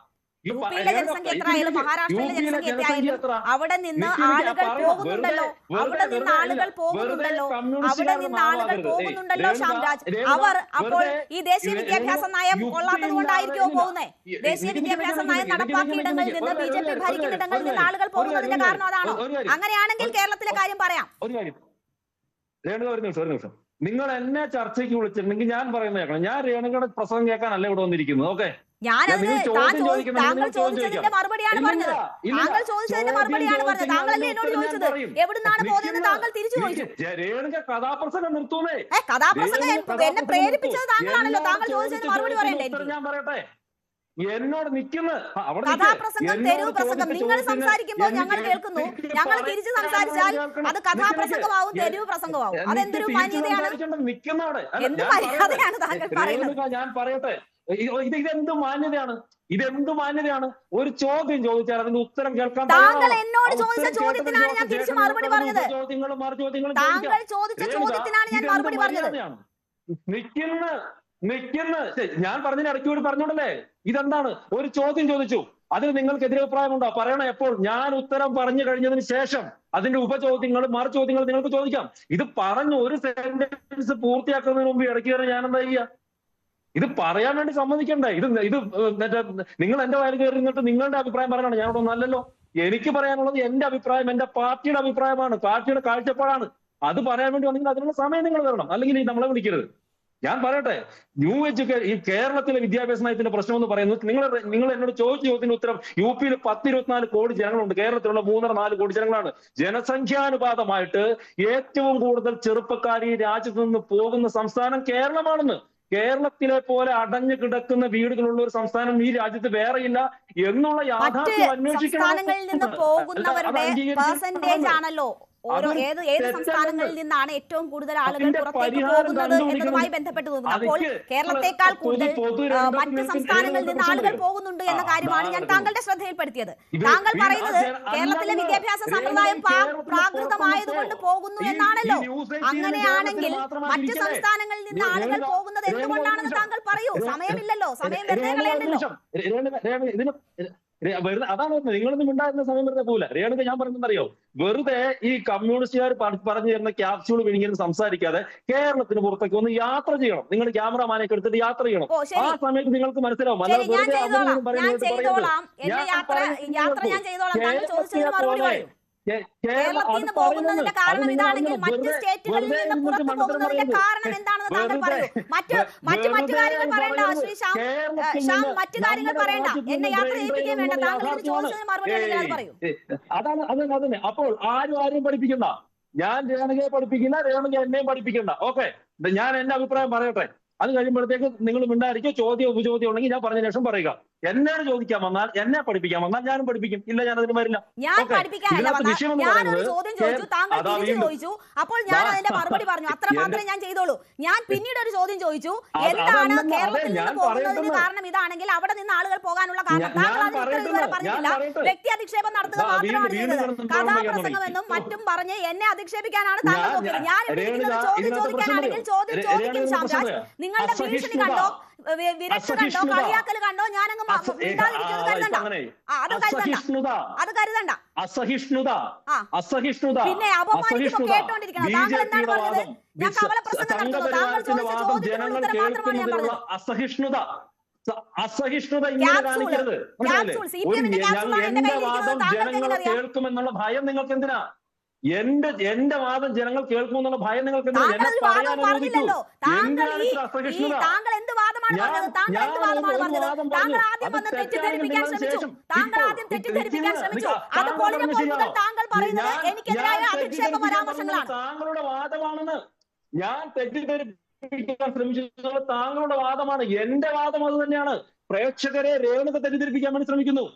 UP-യിലെ ജനസംഖ്യ എത്രയായാലും മഹാരാഷ്ട്രയിലെ ജനസംഖ്യ എത്രയായാലും അവിടെ നിന്ന് ആളുകൾ പോകുന്നുണ്ടല്ലോ. ശ്യാംരാജ്, അവർ അപ്പോൾ ഈ ദേശീയ വിദ്യാഭ്യാസ നയം കൊള്ളാത്തത് കൊണ്ടായിരിക്കുമോ പോകുന്നത്? ദേശീയ വിദ്യാഭ്യാസ നയം നടപ്പാക്കിയിടങ്ങളിൽ നിന്ന് BJP ഭരിക്കുന്നിടങ്ങളിൽ നിന്ന് ആളുകൾ പോകുന്നതിന്റെ കാരണം അതാണോ? അങ്ങനെയാണെങ്കിൽ കേരളത്തിലെ കാര്യം പറയാം. ഒരു നിമിഷം, നിങ്ങൾ എന്നെ ചർച്ചയ്ക്ക് വിളിച്ചിട്ടുണ്ടെങ്കിൽ ഞാൻ പറയുന്നത് കേൾക്കണം. ഞാൻ രേണുകയുടെ പ്രസംഗം കേൾക്കാനല്ല ഇവിടെ വന്നിരിക്കുന്നത്. ഓക്കെ, താങ്കൾ ചോദിച്ചതിന്റെ മറുപടിയാണ് പറഞ്ഞത്. താങ്കൾ ചോദിച്ചതിന്റെ മറുപടിയാണ് പറഞ്ഞത്. താങ്കളല്ലേ എന്നോട് ചോദിച്ചത് എവിടുന്നാണ് പോകുന്നതെന്ന് താങ്കൾ തിരിച്ചു ചോദിച്ചു. കഥാപ്രസംഗം നിർത്തൂന്നേ. കഥാപ്രസംഗം എന്നെ പ്രേരിപ്പിച്ചത് താങ്കളാണല്ലോ. താങ്കൾ ചോദിച്ചതിന് മറുപടി പറയണ്ടേ? ഞാൻ പറയട്ടെ, എന്നോട് നിൽക്കുന്ന കഥാപ്രസംഗം, തെരുവ് പ്രസംഗം നിങ്ങൾ സംസാരിക്കുമ്പോൾ ഞങ്ങൾ കേൾക്കുന്നു. ഞങ്ങൾ തിരിച്ചു സംസാരിച്ചാൽ അത് കഥാപ്രസംഗമാവും, തെരുവ് പ്രസംഗമാവും. അതെന്തൊരു മാന്യതയാണ്, എന്ത് മര്യാദയാണ് താങ്കൾ പറയുന്നത്? ഞാൻ പറയട്ടെ, ഇതെന്ത് മാന്യതയാണ്, ഇതെന്ത് മാന്യതയാണ്? ഒരു ചോദ്യം ചോദിച്ചാൽ അതിന്റെ ഉത്തരം കേൾക്കാൻ താങ്കൾ എന്നോട് ചോദിച്ച ചോദ്യത്തിനാണ് ഞാൻ തിരിച്ചു മറുപടി പറഞ്ഞത്. താങ്കൾ ചോദിച്ച ചോദ്യത്തിനാണ് ഞാൻ മറുപടി പറഞ്ഞത്. നിൽക്കുന്ന ഞാൻ പറഞ്ഞതിന് ഇടയ്ക്ക് കൂടി പറഞ്ഞോണ്ടല്ലേ. ഇതെന്താണ്? ഒരു ചോദ്യം ചോദിച്ചു, അതിന് നിങ്ങൾക്ക് എതിരഭിപ്രായമുണ്ടോ? പറയണം എപ്പോൾ. ഞാൻ ഉത്തരം പറഞ്ഞു കഴിഞ്ഞതിന് ശേഷം അതിന്റെ ഉപചോദ്യങ്ങൾ മറു ചോദ്യങ്ങൾ നിങ്ങൾക്ക് ചോദിക്കാം. ഇത് പറഞ്ഞു ഒരു സെന്റൻസ് പൂർത്തിയാക്കുന്നതിന് മുമ്പ് ഇടയ്ക്ക് കയറി ഞാൻ എന്താ ചെയ്യുക? ഇത് പറയാൻ വേണ്ടി സമ്മതിക്കണ്ടേ? ഇത് നിങ്ങൾ എന്റെ വയൽ കയറി നിന്നിട്ട് നിങ്ങളുടെ അഭിപ്രായം പറയാനാണ്. ഞാനിവിടെ ഒന്നല്ലല്ലോ. എനിക്ക് പറയാനുള്ളത് എന്റെ അഭിപ്രായം, എന്റെ പാർട്ടിയുടെ അഭിപ്രായമാണ്, പാർട്ടിയുടെ കാഴ്ചപ്പാടാണ്. അത് പറയാൻ വേണ്ടി വന്നെങ്കിൽ അതിനുള്ള സമയം നിങ്ങൾ തരണം, അല്ലെങ്കിൽ നമ്മളെ വിളിക്കരുത്. ഞാൻ പറയട്ടെ, ന്യൂ എഡ്യൂക്കേഷൻ, ഈ കേരളത്തിലെ വിദ്യാഭ്യാസ നയത്തിന്റെ പ്രശ്നം എന്ന് പറയുന്നത്, നിങ്ങൾ എന്നോട് ചോദിച്ച ചോദ്യത്തിന് ഉത്തരം, യുപിയിൽ 10-24 കോടി ജനങ്ങളുണ്ട്, കേരളത്തിലുള്ള 3-4 കോടി ജനങ്ങളാണ്. ജനസംഖ്യാനുപാതമായിട്ട് ഏറ്റവും കൂടുതൽ ചെറുപ്പക്കാർ ഈ രാജ്യത്ത് നിന്ന് പോകുന്ന സംസ്ഥാനം കേരളമാണെന്ന്. കേരളത്തിലെ പോലെ അടഞ്ഞു കിടക്കുന്ന വീടുകളുള്ള ഒരു സംസ്ഥാനം ഈ രാജ്യത്ത് വേറെയില്ല എന്നുള്ള യാഥാർത്ഥ്യം അന്വേഷിക്കണം. ഏത് സംസ്ഥാനങ്ങളിൽ നിന്നാണ് ഏറ്റവും കൂടുതൽ ആളുകൾ പുറത്തേക്ക് പോകുന്നത് എന്നതുമായി ബന്ധപ്പെട്ട് നോക്കുന്നത്. അപ്പോൾ കേരളത്തെക്കാൾ കൂടുതൽ മറ്റ് സംസ്ഥാനങ്ങളിൽ നിന്ന് ആളുകൾ പോകുന്നുണ്ട് എന്ന കാര്യമാണ് ഞാൻ താങ്കളുടെ ശ്രദ്ധയിൽപ്പെടുത്തിയത്. താങ്കൾ പറയുന്നത് കേരളത്തിലെ വിദ്യാഭ്യാസ സമ്പ്രദായം പ്രാകൃതമായതുകൊണ്ട് പോകുന്നു എന്നാണല്ലോ. അങ്ങനെയാണെങ്കിൽ മറ്റ് സംസ്ഥാനങ്ങളിൽ നിന്ന് ആളുകൾ പോകുന്നത് എന്തുകൊണ്ടാണെന്ന് താങ്കൾ പറയൂ. സമയമില്ലല്ലോ, സമയം വെറുതെ കളയണ്ടല്ലോ. അതാണ് നിങ്ങളൊന്നും ഉണ്ടായിരുന്ന സമയം വെറുതെ പോകില്ല. രേണുക, ഞാൻ പറയുന്നറിയോ, വെറുതെ ഈ കമ്മ്യൂണിസ്റ്റുകാർ പറഞ്ഞു തരുന്ന ക്യാപ്സ്യൂൾ വിഴുങ്ങി സംസാരിക്കാതെ കേരളത്തിന് പുറത്തേക്ക് ഒന്ന് യാത്ര ചെയ്യണം. നിങ്ങൾ ക്യാമറമാനൊക്കെ എടുത്തിട്ട് യാത്ര ചെയ്യണം. ആ സമയത്ത് നിങ്ങൾക്ക് മനസ്സിലാവും. കേരളത്തിൽ നിന്ന് പോകുന്നതിന്റെ കാരണം ഇതാണെങ്കിൽ മറ്റ് സ്റ്റേറ്റുകളിൽ നിന്ന് പുറത്തു പോകുന്നതിന്റെ കാരണം എന്താണെന്ന് താങ്കൾ പറയൂ. മറ്റു കാര്യങ്ങൾ പറയണ്ട ശ്രീ ശ്യാം, മറ്റു കാര്യങ്ങൾ പറയണ്ട. എന്നെ യാത്ര ചെയ്യിപ്പിക്കുകയും വേണ്ട. താങ്കൾ ചോദിച്ചതിന് മറുപടി പറയൂ. അതാണ്. അപ്പോൾ ആരും പഠിപ്പിക്കണ്ട. ഞാൻ രേണുകയെ പഠിപ്പിക്കില്ല, രേണുക എന്നെയും പഠിപ്പിക്കണ്ട. ഓക്കെ, ഞാൻ എന്റെ അഭിപ്രായം പറയട്ടെ. അത് കഴിയുമ്പോഴത്തേക്ക് നിങ്ങൾ മിണ്ടായിരിക്കും. ചോദ്യം ഉപചോദ്യം ഉണ്ടെങ്കിൽ ഞാൻ പറഞ്ഞ ശേഷം പറയുക. എന്നോട് ചോദിക്കാൻ വന്നാൽ, എന്നെ പഠിപ്പിക്കാൻ വന്നാൽ ഞാനും പഠിപ്പിക്കും. ഇല്ല, ഞാൻ അതിന് വരില്ല. ഞാനൊരു ചോദ്യം ചോദിച്ചു, താങ്കൾ തിരിച്ചു ചോദിച്ചു. അപ്പോൾ ഞാൻ അതിന്റെ മറുപടി പറഞ്ഞു, അത്ര മാത്രമേ ഞാൻ ചെയ്തോളൂ. ഞാൻ പിന്നീട് ഒരു ചോദ്യം ചോദിച്ചു, എന്താണ് കേരളത്തിൽ നിന്ന് പോകുന്നതിന് കാരണം ഇതാണെങ്കിൽ അവിടെ നിന്ന് ആളുകൾ പോകാനുള്ള കാരണം. താങ്കൾ അതിന് ഇതുവരെ പറഞ്ഞിട്ടില്ല. വ്യക്തി അധിക്ഷേപം നടത്തുക മാത്രമാണ് ചെയ്തത്. കഥാപ്രസംഗമെന്നും മറ്റും പറഞ്ഞ് എന്നെ അധിക്ഷേപിക്കാനാണ് താങ്കൾ നോക്കിയത്. ഞാൻ ചോദ്യം ചോദിക്കാനാണെങ്കിൽ ചോദ്യം ചോദിക്കും. ശ്യാംരാജ്, നിങ്ങളുടെ ഭീഷണി കണ്ടോ, വിരക്ഷ കണ്ടോ, കളിയാക്കൽ കണ്ടോ, ഞാനങ്ങ് പിന്നെ അപമാനിക്കുമ്പോ കേട്ടോണ്ടിരിക്കണം. താങ്കൾ എന്താണ് പറഞ്ഞത്? ഞാൻ കവല പ്രസംഗം നടത്തുന്നു. താങ്കൾ ചോദിച്ച ചോദ്യത്തിനുള്ള ഉത്തരം മാത്രമാണ് ഞാൻ പറഞ്ഞത്. അസഹിഷ്ണുത ഇങ്ങനെ കാണിക്കരുത്. ജനങ്ങൾ കേൾക്കുമെന്നുള്ള ഭയം നിങ്ങൾക്ക് എന്തിനാ? എന്റെ വാദം ജനങ്ങൾ കേൾക്കുമെന്നുള്ള ഭയം നിങ്ങൾക്ക് എന്തിനാ? എന്നെ പറയാൻ അനുവദിക്കൂ. എന്തിനാണ് ഇത്ര അസഹിഷ്ണുത? താങ്കൾ എന്ത് വാദമാണ് പറഞ്ഞത്? താങ്കൾ ആദ്യം വന്ന് തെറ്റിദ്ധരിപ്പിക്കാൻ ശ്രമിച്ചു. അത് പൊളിഞ്ഞപ്പോൾ മുതൽ താങ്കൾ പറയുന്നത് എനിക്കെതിരായ അധിക്ഷേപ പരാമർശങ്ങളാണ്. താങ്കളുടെ വാദമാണെന്ന് ഞാൻ തെറ്റിദ്ധരിപ്പിക്കാൻ ശ്രമിച്ചത് താങ്കളുടെ വാദമാണ്. എന്റെ വാദം അത് തന്നെയാണ്. പ്രേക്ഷകരെ രേണുക തെറ്റിദ്ധരിപ്പിക്കാൻ വേണ്ടി ശ്രമിക്കുന്നു.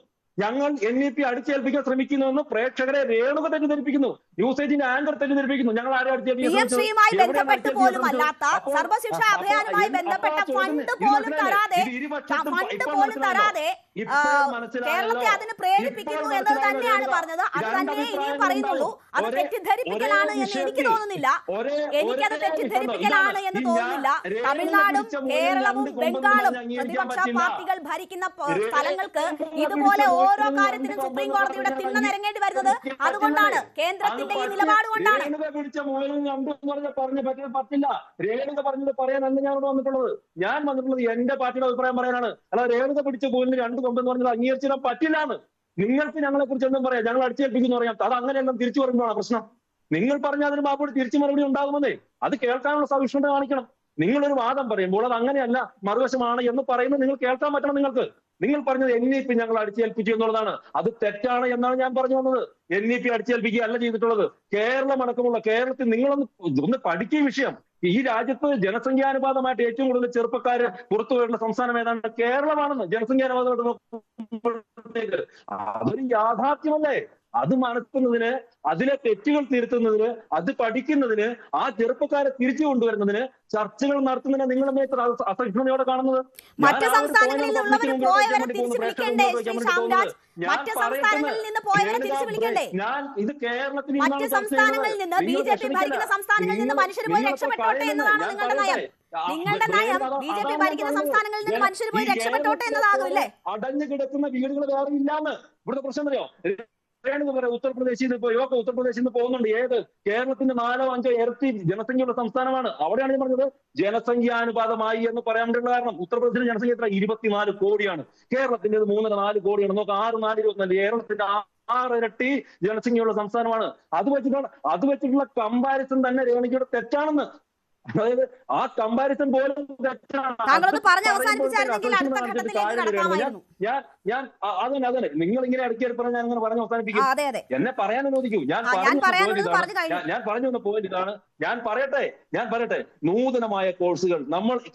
ഞങ്ങൾ NEP അടിച്ചേൽപ്പിക്കാൻ ശ്രമിക്കുന്നുവെന്ന് പ്രേക്ഷകരെ രേണുക തെറ്റിദ്ധരിപ്പിക്കുന്നു. ന്യൂസേജിന്റെ ആങ്കർ തെറ്റിദ്ധരിപ്പിക്കുന്നു. ഞങ്ങൾ ആരെ PMശ്രീയുമായി ബന്ധപ്പെട്ട് പോലും അല്ലാത്ത സർവശിക്ഷാ അഭിയാനുമായി ബന്ധപ്പെട്ട ഫണ്ട് പോലും തരാതെ കേരളത്തെ അതിന് പ്രേരിപ്പിക്കുന്നു എന്നത് തന്നെയാണ് പറഞ്ഞത്. അത് തന്നെ ഇനിയും പറയുന്നുള്ളൂ. അത് തെറ്റിദ്ധരിപ്പിക്കലാണ് എന്ന് എനിക്ക് തോന്നുന്നില്ല. എനിക്കത് തെറ്റിദ്ധരിപ്പിക്കലാണ് എന്ന് തോന്നുന്നില്ല. തമിഴ്നാടും കേരളവും ബംഗാളും പ്രതിപക്ഷ പാർട്ടികൾ ഭരിക്കുന്ന സ്ഥലങ്ങൾക്ക് ഇതുപോലെ ഓരോ കാര്യത്തിനും സുപ്രീം കോടതിയുടെ തിണ്ണ നിരങ്ങേണ്ടി വരുന്നത് അതുകൊണ്ടാണ്. കേന്ദ്രത്തിന്റെ ഈ നിലപാട് കൊണ്ടാണ്. പറ്റില്ല. രേണുക പറഞ്ഞത് പറയാനല്ല ഞാൻ വന്നിട്ടുള്ളത്. ഞാൻ വന്നിട്ടുള്ളത് എന്റെ പാർട്ടിയുടെ അഭിപ്രായം പറയാനാണ്. അല്ല, രേണുക പിടിച്ച പോയിന്റ് 2 കൊമ്പെന്ന് പറഞ്ഞത് അംഗീകരിച്ചിടാൻ പറ്റില്ലാന്ന്. നിങ്ങൾക്ക് ഞങ്ങളെ കുറിച്ച് എന്തും പറയാം, ഞങ്ങൾ അടിച്ചേൽപ്പിക്കുന്നു പറയാം. അത് അങ്ങനെയെല്ലാം തിരിച്ചു പറയുമ്പോഴാണ് പ്രശ്നം. നിങ്ങൾ പറഞ്ഞ അതിന് മാപ്പോട് തിരിച്ചു മറുപടി ഉണ്ടാകുമെന്നേ. അത് കേൾക്കാനുള്ള സഹിഷ്ണുത കാണിക്കണം. നിങ്ങളൊരു വാദം പറയുമ്പോൾ അത് അങ്ങനെയല്ല മറുവശമാണ് എന്ന് പറയുന്നത് നിങ്ങൾ കേൾക്കാൻ പറ്റണം. നിങ്ങൾ പറഞ്ഞത് NEP ഞങ്ങൾ അടിച്ചേൽപ്പിച്ചു എന്നുള്ളതാണ്. അത് തെറ്റാണ് എന്നാണ് ഞാൻ പറഞ്ഞു വന്നത്. NEP അടിച്ചേൽപ്പിക്കുക അല്ല ചെയ്തിട്ടുള്ളത്. കേരളം അടക്കമുള്ള കേരളത്തിൽ നിങ്ങളൊന്ന് പഠിക്കുക വിഷയം. ഈ രാജ്യത്ത് ജനസംഖ്യാനുപാതമായിട്ട് ഏറ്റവും കൂടുതൽ ചെറുപ്പക്കാര് പുറത്തു വരുന്ന സംസ്ഥാനം ഏതാണ്? കേരളമാണെന്ന്. ജനസംഖ്യാനുപാതമായിട്ട് അതൊരു യാഥാർത്ഥ്യമല്ലേ? അത് മനസ്സിന്നതിന്, അതിലെ തെറ്റുകൾ തിരുത്തുന്നതിന്, അത് പഠിക്കുന്നതിന്, ആ ചെറുപ്പക്കാരെ തിരിച്ചു കൊണ്ടുവരുന്നതിന് ചർച്ചകൾ നടത്തുന്നതിന് നിങ്ങൾ എത്ര അസഹിഷ്ണുതയോടെ കാണുന്നത്? മറ്റ് സംസ്ഥാനങ്ങളിൽ നിന്നുള്ളവരെ പോയവരെ തിരിച്ചു വിളിക്കണ്ടേ ശ്രീ ശ്യാംരാജ്? മറ്റ് സംസ്ഥാനങ്ങളിൽ നിന്ന് പോയവരെ തിരിച്ചു വിളിക്കണ്ടേ? ഇത് കേരളത്തിൽ മറ്റ് സംസ്ഥാനങ്ങളിൽ നിന്ന് BJP ഭരിക്കുന്ന സംസ്ഥാനങ്ങളിൽ നിന്ന് മനുഷ്യർ പോയി രക്ഷപ്പെട്ടോട്ടെ എന്നതാണ് നിങ്ങളുടെ നയം. നിങ്ങളുടെ നയം BJP ഭരിക്കുന്ന സംസ്ഥാനങ്ങളിൽ നിന്ന് മനുഷ്യർ പോയി രക്ഷപ്പെട്ടോട്ടെ എന്നതാകില്ലേ? അടഞ്ഞു കിടക്കുന്ന വീടുകൾ വേറെ ഇല്ലാന്ന്. ഇവിടുത്തെ പ്രശ്നം അറിയോ? ഉത്തർപ്രദേശിൽ നിന്ന് യുവക്ക് ഉത്തർപ്രദേശിൽ നിന്ന് പോകുന്നുണ്ട്. ഏത്? കേരളത്തിന്റെ 4-5 ഇരട്ടി ജനസംഖ്യയുള്ള സംസ്ഥാനമാണ്. അവിടെയാണ് ഞാൻ പറഞ്ഞത് ജനസംഖ്യാനുപാതമായി എന്ന് പറയാൻ വേണ്ടിയുള്ള കാരണം. ഉത്തർപ്രദേശിന്റെ ജനസംഖ്യ എത്ര? 24 കോടിയാണ്. കേരളത്തിന്റെ 3-4 കോടിയാണ്. നോക്കാം, 6-4-24. കേരളത്തിന്റെ 6 ഇരട്ടി ജനസംഖ്യയുള്ള സംസ്ഥാനമാണ്. അത് വെച്ചിട്ടുള്ള കമ്പാരിസൺ തന്നെ രേണുകയുടെ തെറ്റാണെന്ന്. അതായത് ആ കമ്പാരിസൺ പോലും തെറ്റാണ്. അതന്നെ നിങ്ങൾ ഇങ്ങനെ ഇടയ്ക്ക് പറഞ്ഞ ഞാൻ അങ്ങനെ പറഞ്ഞ് അവസാനിപ്പിക്കും. എന്നെ പറയാൻ അനുവദിക്കൂ. ഞാൻ പറഞ്ഞു വന്ന പോയിന്റ് ഇതാണ്. ഞാൻ പറയട്ടെ നൂതനമായ കോഴ്സുകൾ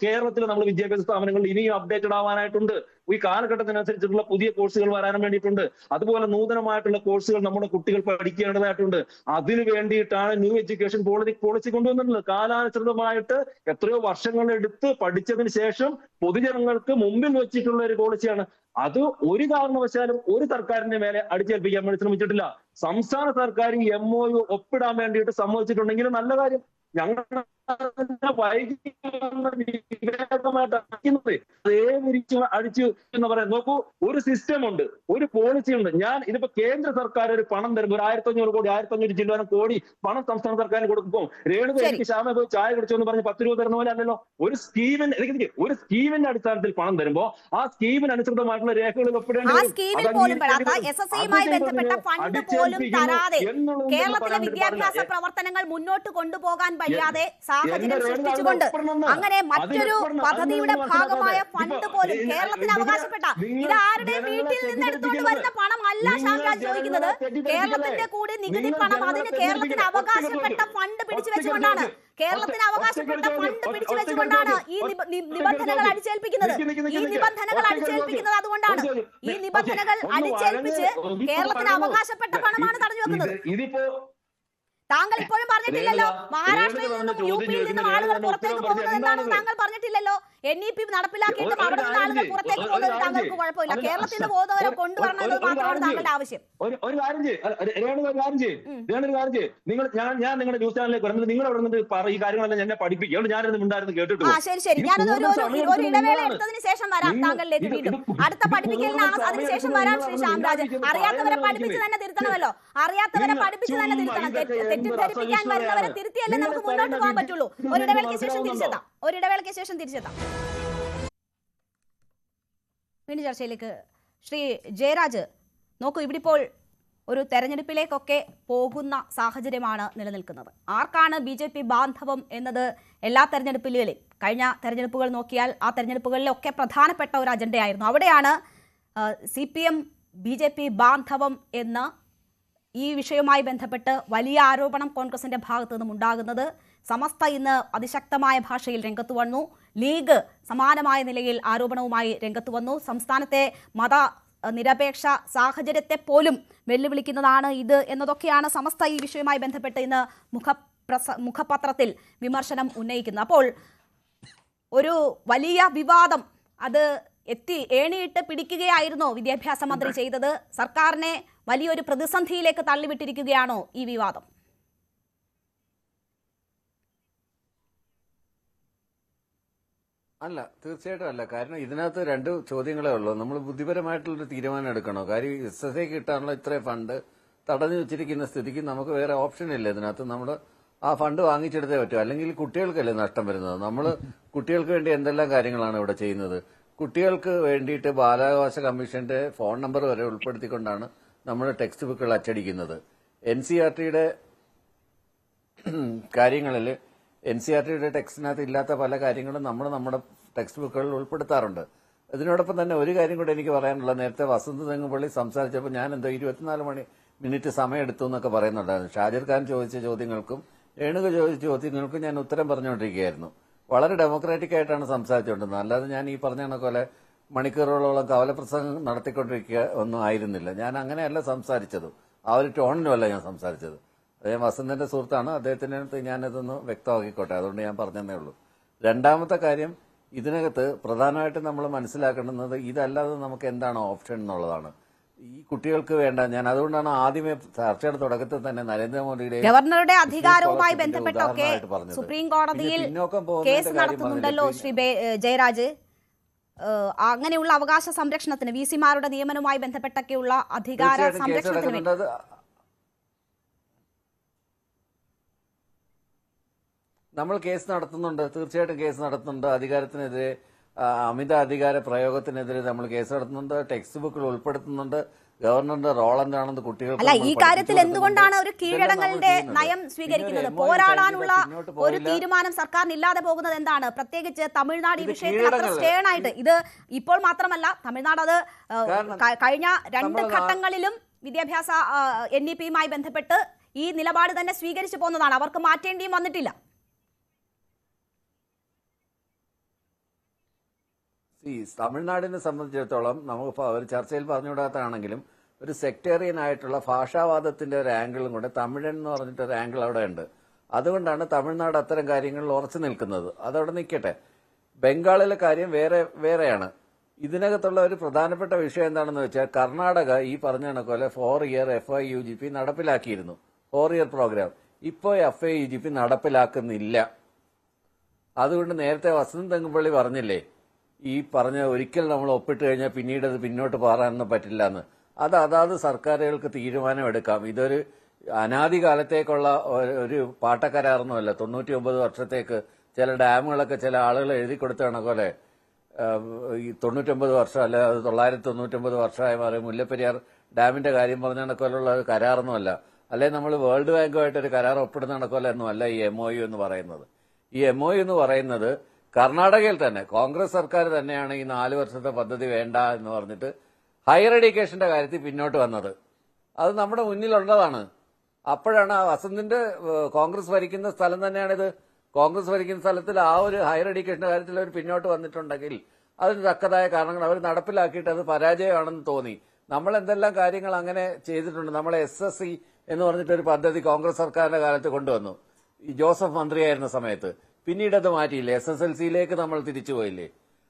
കേരളത്തിൽ നമ്മൾ വിദ്യാഭ്യാസ സ്ഥാപനങ്ങളിൽ ഇനിയും അപ്ഡേറ്റഡ് ആവാനായിട്ടുണ്ട്. ഈ കാലഘട്ടത്തിനനുസരിച്ചിട്ടുള്ള പുതിയ കോഴ്സുകൾ വരാനും വേണ്ടിയിട്ടുണ്ട്. അതുപോലെ നൂതനമായിട്ടുള്ള കോഴ്സുകൾ നമ്മുടെ കുട്ടികൾ പഠിക്കേണ്ടതായിട്ടുണ്ട്. അതിനു വേണ്ടിയിട്ടാണ് ന്യൂ എഡ്യൂക്കേഷൻ പോളിസി കൊണ്ടുവന്നിട്ടുള്ളത്. കാലാനുസൃതമായിട്ട് എത്രയോ വർഷങ്ങളെടുത്ത് പഠിച്ചതിന് ശേഷം പൊതുജനങ്ങൾക്ക് മുമ്പിൽ വെച്ചിട്ടുള്ള ഒരു പോളിസിയാണ്. അത് ഒരു കാരണവശാലും ഒരു സർക്കാരിന്റെ മേലെ അടിച്ചേൽപ്പിക്കാൻ വേണ്ടി ശ്രമിച്ചിട്ടില്ല. സംസ്ഥാന സർക്കാർ MOU ഒപ്പിടാൻ വേണ്ടിയിട്ട് സമ്മതിച്ചിട്ടുണ്ടെങ്കിൽ നല്ല കാര്യം. ഞങ്ങളുടെ വിവേകമായിട്ട് അടിച്ചു എന്ന് പറയാൻ നോക്കൂ. ഒരു സിസ്റ്റം ഉണ്ട്, ഒരു പോളിസി ഉണ്ട്. ഇതിപ്പോ കേന്ദ്ര സർക്കാർ ഒരു പണം തരുമ്പോൾ 1500 കോടി 1500 ചില്ലാനം കോടി പണം സംസ്ഥാന സർക്കാരിന് കൊടുക്കുമ്പോൾ രേണുക എനിക്ക് ശ്യാമ പോയി ചായ കുടിച്ചു എന്ന് പറഞ്ഞ് 10 രൂപ തരുന്ന പോലെ അല്ലല്ലോ. ഒരു സ്കീമിന്റെ അടിസ്ഥാനത്തിൽ പണം തരുമ്പോ ആ സ്കീമിന് അനുസൃതമായിട്ടുള്ള രേഖകളിൽ ഒപ്പിടേണ്ടി കേരളത്തിലെ വിദ്യാഭ്യാസ പ്രവർത്തനങ്ങൾ മുന്നോട്ട് കൊണ്ടുപോകാൻ വയ്യാതെ സാഹചര്യം സൃഷ്ടിച്ചുകൊണ്ട് അങ്ങനെ മറ്റൊരു പദ്ധതിയുടെ ഭാഗമായ ഫണ്ട് പോലും കേരളത്തിന് അവകാശപ്പെട്ട, ഇത് ആരുടെ വീട്ടിൽ നിന്ന് എടുത്തുകൊണ്ട് വരുന്ന പണമല്ല ശ്യാംരാജ് ചോദിക്കുന്നത്. കേരളത്തിന്റെ കൂടി നികുതി പണം, അതിന് കേരളത്തിന് അവകാശപ്പെട്ട ഫണ്ട് പിടിച്ചു വെച്ചുകൊണ്ടാണ് ഈ നിബന്ധനകൾ അടിച്ചേൽപ്പിക്കുന്നത്. അതുകൊണ്ടാണ് ഈ നിബന്ധനകൾ അടിച്ചേൽപ്പിച്ച് കേരളത്തിന് അവകാശപ്പെട്ട പണമാണ് തടഞ്ഞു വെക്കുന്നത്. താങ്കൾ ഇപ്പോഴും പറഞ്ഞിട്ടില്ലല്ലോ മഹാരാഷ്ട്രയിൽ നിന്നും UP യിൽ നിന്നും ആളുകൾ പുറത്തേക്ക് പോകുന്നത് എന്താണെന്ന് താങ്കൾ പറഞ്ഞിട്ടില്ലല്ലോ. NEP നടപ്പിലാക്കിയിട്ടും അവിടെ നിന്ന് ആളുകൾ പുറത്തേക്ക് പോകുന്നത് താങ്കൾക്ക് കുഴപ്പമില്ല. കേരളത്തിൽ നിന്ന് പോകുന്നവരെ കൊണ്ടുവരണമെന്ന് മാത്രമാണ് താങ്കളുടെ ആവശ്യം. ഒരു കാര്യം ചെയ്യും നിങ്ങൾ, ഞാൻ നിങ്ങളുടെ ന്യൂസ് ചാനലിലേക്ക് വരുന്നത് നിങ്ങൾ അവിടെ നിന്ന് ഈ കാര്യങ്ങളെല്ലാം എന്നെ പഠിപ്പിക്കും. ഞാനിന്ന് ഉണ്ടായിരുന്നു കേട്ടിട്ട്. ശരി, ഞാനൊരു ഇടവേള എടുത്തതിന് ശേഷം വരാം താങ്കളിലേക്ക്. വീണ്ടും അടുത്ത പഠിപ്പിക്കലിന് അതിനുശേഷം വരാം ശ്രീ ശ്യാംരാജ്. അറിയാത്തവരെ പഠിപ്പിച്ച് തന്നെ തിരുത്തണമല്ലോ. അറിയാത്തവരെ പഠിപ്പിച്ച് തന്നെ തിരുത്തണം. തെറ്റിദ്ധരിപ്പിക്കാൻ വരുന്നവരെ തിരുത്തിയല്ലേ നമുക്ക് മുന്നോട്ട് പോകാൻ പറ്റുള്ളൂ. ഒരിടവേളയ്ക്ക് ശേഷം തിരിച്ചെത്താം. വീണ്ടും ചർച്ചയിലേക്ക്. ശ്രീ ജയരാജ്, നോക്കൂ, ഇവിടെ ഇപ്പോൾ ഒരു തെരഞ്ഞെടുപ്പിലേക്കൊക്കെ പോകുന്ന സാഹചര്യമാണ് നിലനിൽക്കുന്നത്. ആർക്കാണ് BJP ബാന്ധവം എന്നത് എല്ലാ തെരഞ്ഞെടുപ്പുകളിലും, കഴിഞ്ഞ തെരഞ്ഞെടുപ്പുകൾ നോക്കിയാൽ ആ തെരഞ്ഞെടുപ്പുകളിലൊക്കെ പ്രധാനപ്പെട്ട ഒരു അജണ്ടയായിരുന്നു. അവിടെയാണ് CPM BJP ബാന്ധവം എന്ന ഈ വിഷയവുമായി ബന്ധപ്പെട്ട് വലിയ ആരോപണം കോൺഗ്രസിന്റെ ഭാഗത്തു നിന്നും ഉണ്ടാകുന്നത്. സമസ്ത ഇന്ന് അതിശക്തമായ ഭാഷയിൽ രംഗത്ത് വന്നു. ലീഗ് സമാനമായ നിലയിൽ ആരോപണവുമായി രംഗത്ത് വന്നു. സംസ്ഥാനത്തെ മത നിരപേക്ഷ സാഹചര്യത്തെ പോലും വെല്ലുവിളിക്കുന്നതാണ് ഇത് എന്നതൊക്കെയാണ് സമസ്ത ഈ വിഷയവുമായി ബന്ധപ്പെട്ട് ഇന്ന് മുഖപത്രത്തിൽ വിമർശനം ഉന്നയിക്കുന്നത്. അപ്പോൾ ഒരു വലിയ വിവാദം അത് ഏണിയിട്ട് പിടിക്കുകയായിരുന്നോ വിദ്യാഭ്യാസ മന്ത്രി ചെയ്തത്? സർക്കാരിനെ വലിയൊരു പ്രതിസന്ധിയിലേക്ക് തള്ളിവിട്ടിരിക്കുകയാണോ ഈ വിവാദം? അല്ല, തീർച്ചയായിട്ടും അല്ല. കാരണം ഇതിനകത്ത് 2 ചോദ്യങ്ങളേ ഉള്ളൂ. നമ്മൾ ബുദ്ധിപരമായിട്ടുള്ളൊരു തീരുമാനം എടുക്കണോ? കാര്യം SSA കിട്ടാനുള്ള ഇത്രയും ഫണ്ട് തടഞ്ഞു വെച്ചിരിക്കുന്ന സ്ഥിതിക്ക് നമുക്ക് വേറെ ഓപ്ഷൻ ഇല്ല. ഇതിനകത്ത് നമ്മൾ ആ ഫണ്ട് വാങ്ങിച്ചെടുത്തേ പറ്റൂ. അല്ലെങ്കിൽ കുട്ടികൾക്കല്ലേ നഷ്ടം വരുന്നത്. നമ്മൾ കുട്ടികൾക്ക് വേണ്ടി എന്തെല്ലാം കാര്യങ്ങളാണ് ഇവിടെ ചെയ്യുന്നത്. കുട്ടികൾക്ക് വേണ്ടിയിട്ട് ബാലാവകാശ കമ്മീഷന്റെ ഫോൺ നമ്പർ വരെ ഉൾപ്പെടുത്തിക്കൊണ്ടാണ് നമ്മുടെ ടെക്സ്റ്റ് ബുക്കുകൾ അച്ചടിക്കുന്നത്. NCERTയുടെ കാര്യങ്ങളിൽ NCERTയുടെ ടെക്സ്റ്റിനകത്ത് ഇല്ലാത്ത പല കാര്യങ്ങളും നമ്മൾ നമ്മുടെ ടെക്സ്റ്റ് ബുക്കുകളിൽ ഉൾപ്പെടുത്താറുണ്ട്. ഇതിനോടൊപ്പം തന്നെ ഒരു കാര്യം കൂടെ എനിക്ക് പറയാനുള്ളത്, നേരത്തെ വസന്ത് തെങ്ങുപള്ളി സംസാരിച്ചപ്പോൾ ഞാൻ എന്തോ 24 മിനിറ്റ് സമയം എടുത്തു എന്നൊക്കെ പറയുന്നുണ്ടായിരുന്നു. ഷാജിർ ഖാൻ ചോദിച്ച ചോദ്യങ്ങൾക്കും രേണുക ചോദിച്ച ചോദ്യങ്ങൾക്കും ഞാൻ ഉത്തരം പറഞ്ഞുകൊണ്ടിരിക്കുകയായിരുന്നു. വളരെ ഡെമോക്രാറ്റിക് ആയിട്ടാണ് സംസാരിച്ചുകൊണ്ടിരുന്നത്. അല്ലാതെ ഞാൻ ഈ പറഞ്ഞ പോലെ മണിക്കൂറുകളോളം കവലപ്രസംഗം നടത്തിക്കൊണ്ടിരിക്കുക ഒന്നും ആയിരുന്നില്ല. ഞാൻ അങ്ങനെയല്ല സംസാരിച്ചത്, ആ ഒരു ടോണിനുമല്ല ഞാൻ സംസാരിച്ചത്. അദ്ദേഹം വസന്തിന്റെ സുഹൃത്താണ്, അദ്ദേഹത്തിനടുത്ത് ഞാനിതൊന്ന് വ്യക്തമാക്കിക്കോട്ടെ, അതുകൊണ്ട് ഞാൻ പറഞ്ഞതേ ഉള്ളൂ. രണ്ടാമത്തെ കാര്യം, ഇതിനകത്ത് പ്രധാനമായിട്ടും നമ്മൾ മനസ്സിലാക്കേണ്ടുന്നത് ഇതല്ലാതെ നമുക്ക് എന്താണ് ഓപ്ഷൻ എന്നുള്ളതാണ്. ഈ കുട്ടികൾക്ക് വേണ്ട, ഞാൻ അതുകൊണ്ടാണ് ആദ്യമേ ചർച്ചയുടെ തുടക്കത്തിൽ തന്നെ നരേന്ദ്രമോദിയുടെ ഗവർണറുടെ അധികാരവുമായി ബന്ധപ്പെട്ടൊക്കെ സുപ്രീം കോടതിയിൽ കേസ് നടത്തുന്നുണ്ടല്ലോ ശ്രീ ജയരാജ്. അങ്ങനെയുള്ള അവകാശ സംരക്ഷണത്തിന്, VC-മാരുടെ നിയമനവുമായി ബന്ധപ്പെട്ടൊക്കെയുള്ള അധികാര സംരക്ഷണത്തിന് വേണ്ടി നമ്മൾ കേസ് നടത്തുന്നുണ്ട്, തീർച്ചയായിട്ടും കേസ് നടത്തുന്നുണ്ട്. അധികാരത്തിനെതിരെ, അമിത അധികാര പ്രയോഗത്തിനെതിരെ നമ്മൾ കേസ് നടത്തുന്നുണ്ട്, ടെക്സ്റ്റ് ബുക്കിൽ ഉൾപ്പെടുത്തുന്നുണ്ട്. ഗവർണറുടെ റോൾ എന്താണെന്ന് കുട്ടികൾക്ക് അല്ല, ഈ കാര്യത്തിൽ എന്തുകൊണ്ടാണ് ഒരു കീഴടങ്ങളുടെ നയം സ്വീകരിക്കുന്നത്? പോരാടാനുള്ള ഒരു തീരുമാനം സർക്കാരിന് ഇല്ലാതെ പോകുന്നത് എന്താണ്? പ്രത്യേകിച്ച് തമിഴ്നാട് ഈ വിഷയത്തിൽ അത്ര സ്റ്റേൺ ആയിട്ട്, ഇത് ഇപ്പോൾ മാത്രമല്ല, തമിഴ്നാട് അത് കഴിഞ്ഞ 2 ഘട്ടങ്ങളിലും വിദ്യാഭ്യാസ NEP-യുമായി ബന്ധപ്പെട്ട് ഈ നിലപാട് തന്നെ സ്വീകരിച്ചു പോകുന്നതാണ്. അവർക്ക് മാറ്റേണ്ടിയും വന്നിട്ടില്ല. തമിഴ്നാടിനെ സംബന്ധിച്ചിടത്തോളം നമുക്ക് ഒരു ചർച്ചയിൽ പറഞ്ഞുകൂടാത്താണെങ്കിലും ഒരു സെക്ടേറിയൻ ആയിട്ടുള്ള ഭാഷാവാദത്തിന്റെ ഒരു ആംഗിളും കൂടെ, തമിഴൻ എന്ന് പറഞ്ഞിട്ട് ഒരു ആംഗിൾ അവിടെ ഉണ്ട്. അതുകൊണ്ടാണ് തമിഴ്നാട് അത്തരം കാര്യങ്ങളിൽ ഉറച്ചു നിൽക്കുന്നത്. അതവിടെ നിൽക്കട്ടെ. ബംഗാളിലെ കാര്യം വേറെയാണ്. ഇതിനകത്തുള്ള ഒരു പ്രധാനപ്പെട്ട വിഷയം എന്താണെന്ന് വെച്ചാൽ, കർണാടക ഈ പറഞ്ഞ കണക്കോലെ 4 ഇയർ FIUGP നടപ്പിലാക്കിയിരുന്നു, 4 ഇയർ പ്രോഗ്രാം. ഇപ്പോൾ FIUGP നടപ്പിലാക്കുന്നില്ല. അതുകൊണ്ട് നേരത്തെ വസന്ത് തെങ്ങുപള്ളി പറഞ്ഞില്ലേ, ഈ പറഞ്ഞ ഒരിക്കൽ നമ്മൾ ഒപ്പിട്ട് കഴിഞ്ഞാൽ പിന്നീട് അത് പിന്നോട്ട് മാറാനൊന്നും പറ്റില്ല എന്ന്. അതാത് സർക്കാരുകൾക്ക് തീരുമാനമെടുക്കാം. ഇതൊരു അനാദികാലത്തേക്കുള്ള ഒരു പാട്ടക്കരാറൊന്നുമല്ല. 99 വർഷത്തേക്ക് ചില ഡാമുകളൊക്കെ ചില ആളുകൾ എഴുതി കൊടുത്ത കണക്കോലെ 99 വർഷം അല്ല, അത് 999 വർഷമായി മാറി. മുല്ലപ്പെരിയാർ ഡാമിന്റെ കാര്യം പറഞ്ഞ കണക്കോലുള്ള ഒരു കരാറൊന്നുമല്ല. അല്ലെങ്കിൽ നമ്മൾ വേൾഡ് ബാങ്കുമായിട്ട് ഒരു കരാർ ഒപ്പിടുന്ന കണക്കോലൊന്നുമല്ല ഈ MOU എന്ന് പറയുന്നത്. ഈ MOU എന്ന് പറയുന്നത് കർണാടകയിൽ തന്നെ കോൺഗ്രസ് സർക്കാർ തന്നെയാണ് ഈ 4 വർഷത്തെ പദ്ധതി വേണ്ട എന്ന് പറഞ്ഞിട്ട് ഹയർ എഡ്യൂക്കേഷന്റെ കാര്യത്തിൽ പിന്നോട്ട് വന്നത്. അത് നമ്മുടെ മുന്നിലുള്ളതാണ്. അപ്പോഴാണ് വസന്തിന്റെ കോൺഗ്രസ് ഭരിക്കുന്ന സ്ഥലം തന്നെയാണിത്. കോൺഗ്രസ് ഭരിക്കുന്ന സ്ഥലത്തിൽ ആ ഒരു ഹയർ എഡ്യൂക്കേഷന്റെ കാര്യത്തിൽ അവർ പിന്നോട്ട് വന്നിട്ടുണ്ടെങ്കിൽ അതിന് തക്കതായ കാരണങ്ങൾ അവർ നടപ്പിലാക്കിയിട്ട് അത് പരാജയമാണെന്ന് തോന്നി. നമ്മൾ എന്തെല്ലാം കാര്യങ്ങൾ അങ്ങനെ ചെയ്തിട്ടുണ്ട്. നമ്മളെ SSC എന്ന് പറഞ്ഞിട്ടൊരു പദ്ധതി കോൺഗ്രസ് സർക്കാരിന്റെ കാലത്ത് കൊണ്ടുവന്നു, ഈ ജോസഫ് മന്ത്രിയായിരുന്ന സമയത്ത്. പിന്നീട് അത് മാറ്റിയില്ലേ, SSLC-യിലേക്ക് നമ്മൾ തിരിച്ചു പോയില്ലേ.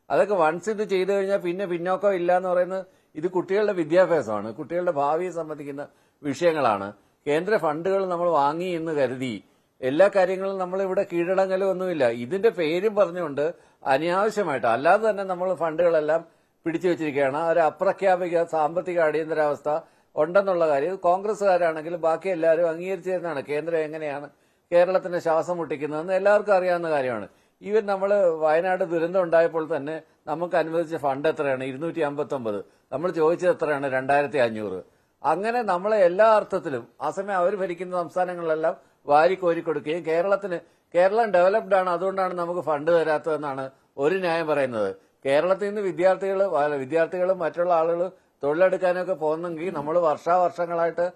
അതൊക്കെ വൺസ് ഇത് ചെയ്തു കഴിഞ്ഞാൽ പിന്നെ പിന്നോക്കം ഇല്ല എന്ന് പറയുന്നത് ഇത് കുട്ടികളുടെ വിദ്യാഭ്യാസമാണ്, കുട്ടികളുടെ ഭാവിയെ സംബന്ധിക്കുന്ന വിഷയങ്ങളാണ്. കേന്ദ്ര ഫണ്ടുകൾ നമ്മൾ വാങ്ങി എന്ന് കരുതി എല്ലാ കാര്യങ്ങളും നമ്മളിവിടെ കീഴടങ്ങലും ഒന്നുമില്ല. ഇതിന്റെ പേരും പറഞ്ഞുകൊണ്ട് അനാവശ്യമായിട്ട്, അല്ലാതെ തന്നെ നമ്മൾ ഫണ്ടുകളെല്ലാം പിടിച്ചു വെച്ചിരിക്കുകയാണ്. ഒരു അപ്രഖ്യാപിക സാമ്പത്തിക അടിയന്തരാവസ്ഥ ഉണ്ടെന്നുള്ള കാര്യം കോൺഗ്രസ്സുകാരാണെങ്കിലും ബാക്കി എല്ലാവരും അംഗീകരിച്ചിരുന്നതാണ്. കേന്ദ്രം എങ്ങനെയാണ് കേരളത്തിന് ശ്വാസം മുട്ടിക്കുന്നതെന്ന് എല്ലാവർക്കും അറിയാവുന്ന കാര്യമാണ്. ഈവൻ നമ്മൾ വയനാട് ദുരന്തം ഉണ്ടായപ്പോൾ തന്നെ നമുക്ക് അനുവദിച്ച ഫണ്ട് എത്രയാണ്? 259. നമ്മൾ ചോദിച്ചത് എത്രയാണ്? 2500. അങ്ങനെ നമ്മളെ എല്ലാ അർത്ഥത്തിലും ആ സമയം അവർ ഭരിക്കുന്ന സംസ്ഥാനങ്ങളിലെല്ലാം വാരിക്കോരി കൊടുക്കുകയും കേരളം ഡെവലപ്ഡ് ആണ്, അതുകൊണ്ടാണ് നമുക്ക് ഫണ്ട് തരാത്തതെന്നാണ് ഒരു ന്യായം പറയുന്നത്. കേരളത്തിൽ നിന്ന് വിദ്യാർത്ഥികളും മറ്റുള്ള ആളുകൾ തൊഴിലെടുക്കാനൊക്കെ പോകുന്നെങ്കിൽ നമ്മൾ വർഷാവർഷങ്ങളായിട്ട്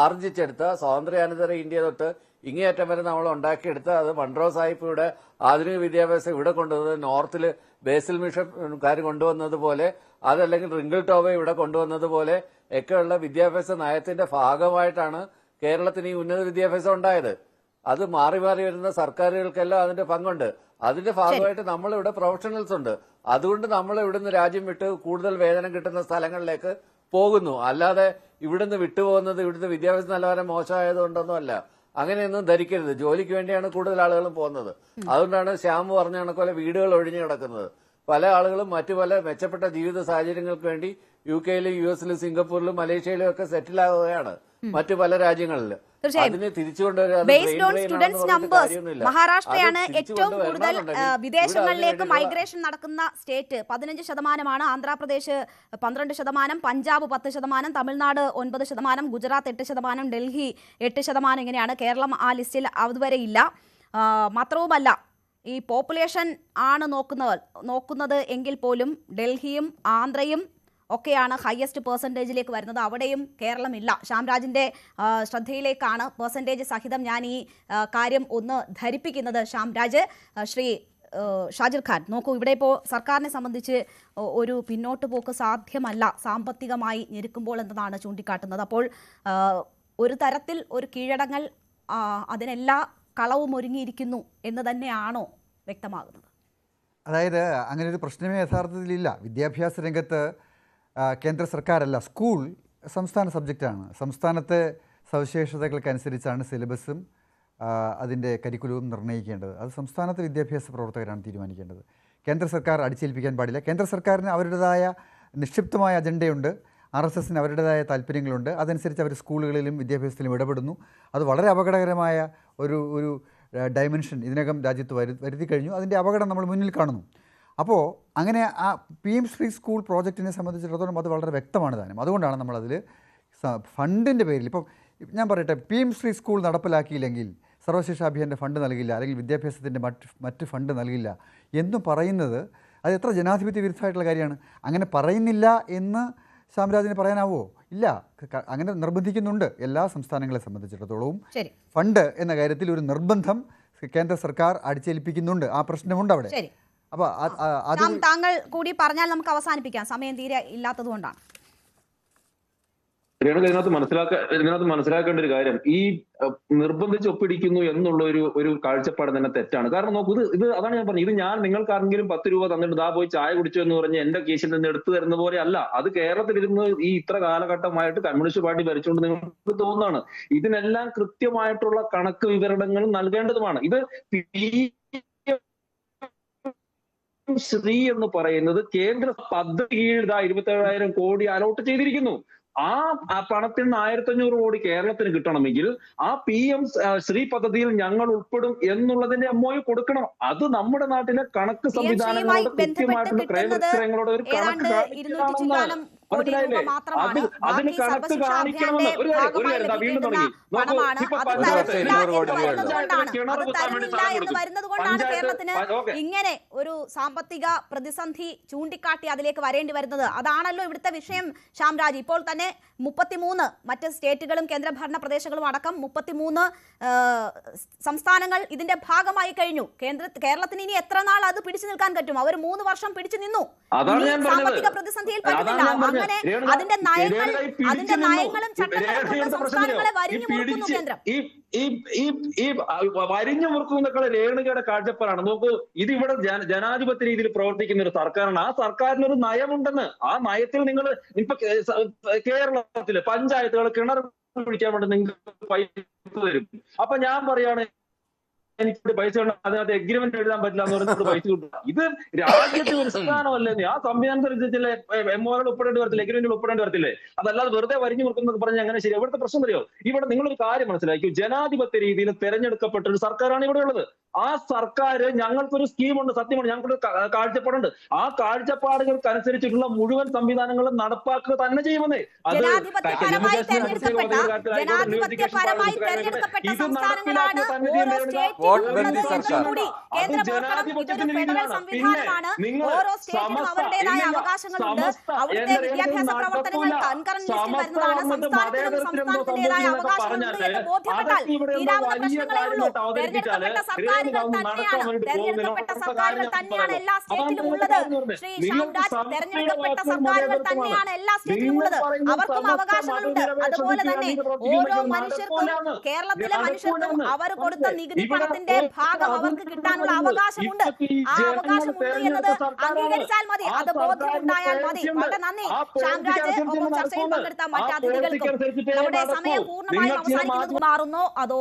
ആർജിച്ചെടുത്ത സ്വാതന്ത്ര്യാനന്തര ഇന്ത്യ തൊട്ട് ഇങ്ങേയറ്റം വരെ നമ്മൾ ഉണ്ടാക്കിയെടുത്ത, അത് മൺട്രോ സാഹിബിയുടെ ആധുനിക വിദ്യാഭ്യാസം ഇവിടെ കൊണ്ടുവന്നത്, നോർത്തിൽ ബേസിൽ മിഷൻകാർ കൊണ്ടുവന്നതുപോലെ, അതല്ലെങ്കിൽ റിങ്കിൾ ടോബ ഇവിടെ കൊണ്ടുവന്നതുപോലെ ഒക്കെയുള്ള വിദ്യാഭ്യാസ നയത്തിന്റെ ഭാഗമായിട്ടാണ് കേരളത്തിന് ഈ ഉന്നത വിദ്യാഭ്യാസം ഉണ്ടായത്. അത് മാറി മാറി വരുന്ന സർക്കാരുകൾക്കെല്ലാം അതിന്റെ പങ്കുണ്ട്. അതിന്റെ ഭാഗമായിട്ട് നമ്മളിവിടെ പ്രൊഫഷണൽസ് ഉണ്ട്. അതുകൊണ്ട് നമ്മൾ ഇവിടുന്ന് രാജ്യം വിട്ട് കൂടുതൽ വേതനം കിട്ടുന്ന സ്ഥലങ്ങളിലേക്ക് പോകുന്നു. അല്ലാതെ ഇവിടുന്ന് വിട്ടുപോകുന്നത് ഇവിടുത്തെ വിദ്യാഭ്യാസ നിലവാരം മോശമായതുകൊണ്ടൊന്നും അല്ല. അങ്ങനെയൊന്നും ധരിക്കരുത്. ജോലിക്ക് വേണ്ടിയാണ് കൂടുതൽ ആളുകളും പോകുന്നത്. അതുകൊണ്ടാണ് ശ്യാം പറഞ്ഞ കണക്കോലെ വീടുകൾ ഒഴിഞ്ഞു കിടക്കുന്നത്. പല ആളുകളും മറ്റു പല മെച്ചപ്പെട്ട ജീവിത സാഹചര്യങ്ങൾക്ക് വേണ്ടി UK-യിലും US-ലും സിംഗപ്പൂരിലും മലേഷ്യയിലും ഒക്കെ സെറ്റിൽ ആവുകയാണ്, മറ്റു പല രാജ്യങ്ങളിലും. അതിനെ മഹാരാഷ്ട്രയാണ് ഏറ്റവും കൂടുതൽ വിദേശങ്ങളിലേക്ക് മൈഗ്രേഷൻ നടക്കുന്ന സ്റ്റേറ്റ്. 15%, ആന്ധ്രാപ്രദേശ് 12%, പഞ്ചാബ് 10%, തമിഴ്നാട് 9%, ഗുജറാത്ത് 8%, ഡൽഹി 8%. ഇങ്ങനെയാണ്. കേരളം ആ ലിസ്റ്റിൽ അതുവരെ ഇല്ല. മാത്രവുമല്ല ഈ പോപ്പുലേഷൻ ആണ് നോക്കുന്നത് എങ്കിൽ പോലും ഡൽഹിയും ആന്ധ്രയും ഒക്കെയാണ് ഹയസ്റ്റ് പെർസെൻറ്റേജിലേക്ക് വരുന്നത്. അവിടെയും കേരളമില്ല. ശ്യാംരാജിൻ്റെ ശ്രദ്ധയിലേക്കാണ് പെർസെൻറ്റേജ് സഹിതം ഞാൻ ഈ കാര്യം ഒന്ന് ധരിപ്പിക്കുന്നത്. ശ്യാംരാജ്, ശ്രീ ഷാജിർ ഖാൻ, നോക്കൂ, ഇവിടെ ഇപ്പോൾ സർക്കാരിനെ സംബന്ധിച്ച് ഒരു പിന്നോട്ട് പോക്ക് സാധ്യമല്ല സാമ്പത്തികമായി ഞെരുക്കുമ്പോൾ എന്നതാണ് ചൂണ്ടിക്കാട്ടുന്നത്. അപ്പോൾ ഒരു തരത്തിൽ ഒരു കീഴടങ്ങൽ അതിനെല്ലാ കളവും ഒരുങ്ങിയിരിക്കുന്നു എന്ന് തന്നെയാണോ വ്യക്തമാകുന്നത്? അതായത് അങ്ങനെ ഒരു പ്രശ്നമേ യഥാർത്ഥത്തിലില്ല. വിദ്യാഭ്യാസ രംഗത്ത് കേന്ദ്ര സർക്കാരല്ല, സ്കൂൾ സംസ്ഥാന സബ്ജക്റ്റാണ്. സംസ്ഥാനത്തെ സവിശേഷതകൾക്കനുസരിച്ചാണ് സിലബസും അതിൻ്റെ കരിക്കുലവും നിർണ്ണയിക്കേണ്ടത്. അത് സംസ്ഥാനത്തെ വിദ്യാഭ്യാസ പ്രവർത്തകരാണ് തീരുമാനിക്കേണ്ടത്. കേന്ദ്ര സർക്കാർ അടിച്ചേൽപ്പിക്കാൻ പാടില്ല. കേന്ദ്ര സർക്കാരിന് അവരുടേതായ നിക്ഷിപ്തമായ അജണ്ടയുണ്ട്, RSSന് അവരുടേതായ താല്പര്യങ്ങളുണ്ട്. അതനുസരിച്ച് അവർ സ്കൂളുകളിലും വിദ്യാഭ്യാസത്തിലും ഇടപെടുന്നു. അത് വളരെ അപകടകരമായ ഒരു ഡയമെൻഷൻ ഇതിനകം രാജ്യത്ത് വരുത്തി കഴിഞ്ഞു. അതിൻ്റെ അപകടം നമ്മൾ മുന്നിൽ കാണുന്നു. അപ്പോൾ അങ്ങനെ ആ PM ശ്രീ സ്കൂൾ പ്രോജക്റ്റിനെ സംബന്ധിച്ചിടത്തോളം അത് വളരെ വ്യക്തമാണ് താനും. അതുകൊണ്ടാണ് നമ്മളതിൽ ഫണ്ടിൻ്റെ പേരിൽ ഇപ്പം ഞാൻ പറയട്ടെ, PM ശ്രീ സ്കൂൾ നടപ്പിലാക്കിയില്ലെങ്കിൽ സർവശിക്ഷാ അഭിയാൻ്റെ ഫണ്ട് നൽകില്ല, അല്ലെങ്കിൽ വിദ്യാഭ്യാസത്തിൻ്റെ മറ്റ് ഫണ്ട് നൽകില്ല എന്ന് പറയുന്നത് അത് എത്ര ജനാധിപത്യ വിരുദ്ധമായിട്ടുള്ള കാര്യമാണ്. അങ്ങനെ പറയുന്നില്ല എന്ന് ശ്യാംരാജിന് പറയാനാവോ? ഇല്ല, അങ്ങനെ നിർബന്ധിക്കുന്നുണ്ട്. എല്ലാ സംസ്ഥാനങ്ങളെ സംബന്ധിച്ചിടത്തോളവും ഫണ്ട് എന്ന കാര്യത്തിൽ ഒരു നിർബന്ധം കേന്ദ്ര സർക്കാർ അടിച്ചേൽപ്പിക്കുന്നുണ്ട്. ആ പ്രശ്നമുണ്ട് അവിടെ. അപ്പോൾ താങ്കൾ കൂടി പറഞ്ഞാൽ നമുക്ക് അവസാനിപ്പിക്കാം, സമയം തീരെ ഇല്ലാത്തത് കൊണ്ടാണ്. ഇതിനകത്ത് മനസ്സിലാക്കേണ്ട ഒരു കാര്യം, ഈ നിർബന്ധിച്ച് ഒപ്പിടിക്കുന്നു എന്നുള്ള ഒരു കാഴ്ചപ്പാട് തന്നെ തെറ്റാണ്. കാരണം നോക്കൂ, ഇത് അതാണ് ഞാൻ പറഞ്ഞത്, ഇത് ഞാൻ നിങ്ങൾക്ക് ആരെങ്കിലും 10 രൂപ തന്നിട്ട് ദാ പോയി ചായ കുടിച്ചു എന്ന് പറഞ്ഞ് എന്റെ കേസിൽ നിന്ന് എടുത്തു തരുന്ന പോലെ അല്ല. അത് കേരളത്തിലിരുന്ന് ഈ ഇത്ര കാലഘട്ടമായിട്ട് കമ്മ്യൂണിസ്റ്റ് പാർട്ടി ഭരിച്ചുകൊണ്ട് നിങ്ങൾക്ക് തോന്നുന്നതാണ്. ഇതിനെല്ലാം കൃത്യമായിട്ടുള്ള കണക്ക് വിവരണങ്ങൾ നൽകേണ്ടതുമാണ്. ഇത് ശ്രീ എന്ന് പറയുന്നത് കേന്ദ്ര പദ്ധതി കീഴിൽ 27,000 കോടി അലോട്ട് ചെയ്തിരിക്കുന്നു. ആ പണത്തിൽ നിന്ന് 1,500 കോടി കേരളത്തിന് കിട്ടണമെങ്കിൽ ആ PM ശ്രീ പദ്ധതിയിൽ ഞങ്ങൾ ഉൾപ്പെടും എന്നുള്ളതിന്റെ MOU കൊടുക്കണം. അത് നമ്മുടെ നാട്ടിലെ കണക്ക് സംവിധാനങ്ങളോട് കൃത്യമായിട്ടുള്ള ക്രയവിക്രയങ്ങളോട് ഒരു കണക്ക് കാണിക്കണം. മനസ്സിലായില്ലേ? അതിന് കണക്ക് കാണിക്കണമെന്ന് ഒരു വീണ്ടും തുടങ്ങി. ഇങ്ങനെ ഒരു സാമ്പത്തിക പ്രതിസന്ധി ചൂണ്ടിക്കാട്ടി അതിലേക്ക് വരേണ്ടി വരുന്നത്. അതാണല്ലോ ഇവിടുത്തെ വിഷയം ശ്യാംരാജ്. ഇപ്പോൾ തന്നെ 33 മറ്റ് സ്റ്റേറ്റുകളും കേന്ദ്രഭരണ പ്രദേശങ്ങളും അടക്കം 33 സംസ്ഥാനങ്ങൾ ഇതിന്റെ ഭാഗമായി കഴിഞ്ഞു. കേരളത്തിന് ഇനി എത്ര നാൾ അത് പിടിച്ചു നിൽക്കാൻ പറ്റും? അവർ 3 വർഷം പിടിച്ചു നിന്നു. സാമ്പത്തിക പ്രതിസന്ധിയിൽ പറ്റുന്നില്ല. അങ്ങനെ അതിന്റെ നയങ്ങളും ചട്ടങ്ങളും സംസ്ഥാനങ്ങളെ വരിഞ്ഞു മുറുക്കുന്നു കേന്ദ്രം. ഈ വരിഞ്ഞു മുറുക്കുന്നൊക്കെ രേണുകയുടെ കാഴ്ചപ്പാടാണ്. നോക്കൂ, ഇതിവിടെ ജനാധിപത്യ രീതിയിൽ പ്രവർത്തിക്കുന്ന ഒരു സർക്കാരാണ്. ആ സർക്കാരിന് ഒരു നയമുണ്ടെന്ന്. ആ നയത്തിൽ നിങ്ങൾ ഇപ്പൊ കേരളത്തില് പഞ്ചായത്തുകൾ കിണർ കുഴിക്കാൻ വേണ്ടി നിങ്ങൾക്ക് പൈസ തരും. അപ്പൊ ഞാൻ പറയാണ് എനിക്ക് പൈസ അതിനകത്ത് എഗ്രിമെന്റ് എഴുതാൻ പറ്റില്ല എന്ന് പറഞ്ഞിട്ട് പൈസ കിട്ടും. ഇത് രാജ്യത്തെ ഒരു സ്ഥാനമല്ലേ? ആ സംവിധാനത്തിലെ MOU ഒപ്പിടേണ്ടി വരത്തില്ല, എഗ്രിമെന്റുകൾ ഒപ്പിടേണ്ടി വരത്തില്ലേ? അതല്ലാതെ വെറുതെ വരിഞ്ഞു കൊടുക്കുന്നത് പറഞ്ഞാൽ അങ്ങനെ ശരി. ഇവിടുത്തെ പ്രശ്നം അറിയോ? ഇവിടെ നിങ്ങളൊരു കാര്യം മനസ്സിലാക്കി, ജനാധിപത്യ രീതിയിൽ തെരഞ്ഞെടുക്കപ്പെട്ട ഒരു സർക്കാരാണ് ഇവിടെ ഉള്ളത്. ആ സർക്കാർ ഞങ്ങൾക്കൊരു സ്കീമുണ്ട്, സത്യമാണ്, ഞങ്ങൾക്കൊരു കാഴ്ചപ്പാടുണ്ട്. ആ കാഴ്ചപ്പാടുകൾക്കനുസരിച്ചിട്ടുള്ള മുഴുവൻ സംവിധാനങ്ങളും നടപ്പാക്കുക തന്നെ ചെയ്യുമെന്നേ. അത് ജനാധിപത്യപരമായി തെരഞ്ഞെടുക്കപ്പെട്ട സംസ്ഥാനങ്ങളാണ് ഓരോ സ്റ്റേറ്റും ഓരോ സ്റ്റേറ്റിനും അവരുടേതായ അവകാശങ്ങളുണ്ട്. അവിടുത്തെ വിദ്യാഭ്യാസ പ്രവർത്തനങ്ങൾ കൺകറന്റ് ലിസ്റ്റിൽ വരുന്നതാണ്. സംസ്ഥാനത്തിനും സംസ്ഥാനത്തിന്റേതായ അവകാശങ്ങളുണ്ട് എന്ന് ബോധ്യപ്പെട്ടാൽ തീരാവുന്ന പ്രശ്നങ്ങളേ ഉള്ളൂ. തെരഞ്ഞെടുക്കപ്പെട്ട സർക്കാരുകൾ തന്നെയാണ് എല്ലാ സ്റ്റേറ്റിലും ഉള്ളത്. ശ്രീ ശ്യാംരാജ്, തെരഞ്ഞെടുക്കപ്പെട്ട സർക്കാരുകൾ തന്നെയാണ് എല്ലാ സ്റ്റേറ്റിലും ഉള്ളത്. അവർക്കും അവകാശങ്ങളുണ്ട്. അതുപോലെ തന്നെ ഓരോ മനുഷ്യർക്കും, കേരളത്തിലെ മനുഷ്യർക്കും അവർ കൊടുത്ത നികുതി പണത്തിന്റെ ഭാഗം അവർക്ക് കിട്ടാനുള്ള അവകാശമുണ്ട്. ആ അവകാശമുണ്ട് എന്നത് അംഗീകരിച്ചാൽ മതി, അത് ബോധ്യമുണ്ടായാൽ മതി. വളരെ നന്ദി ശ്യാംരാജ്. ഒപ്പം ചർച്ചയിൽ പങ്കെടുത്ത മറ്റ് അതിഥികൾക്കും. നമ്മുടെ സമയം പൂർണ്ണമായും അവസാനിക്കുന്നത് മാറുന്നോ അതോ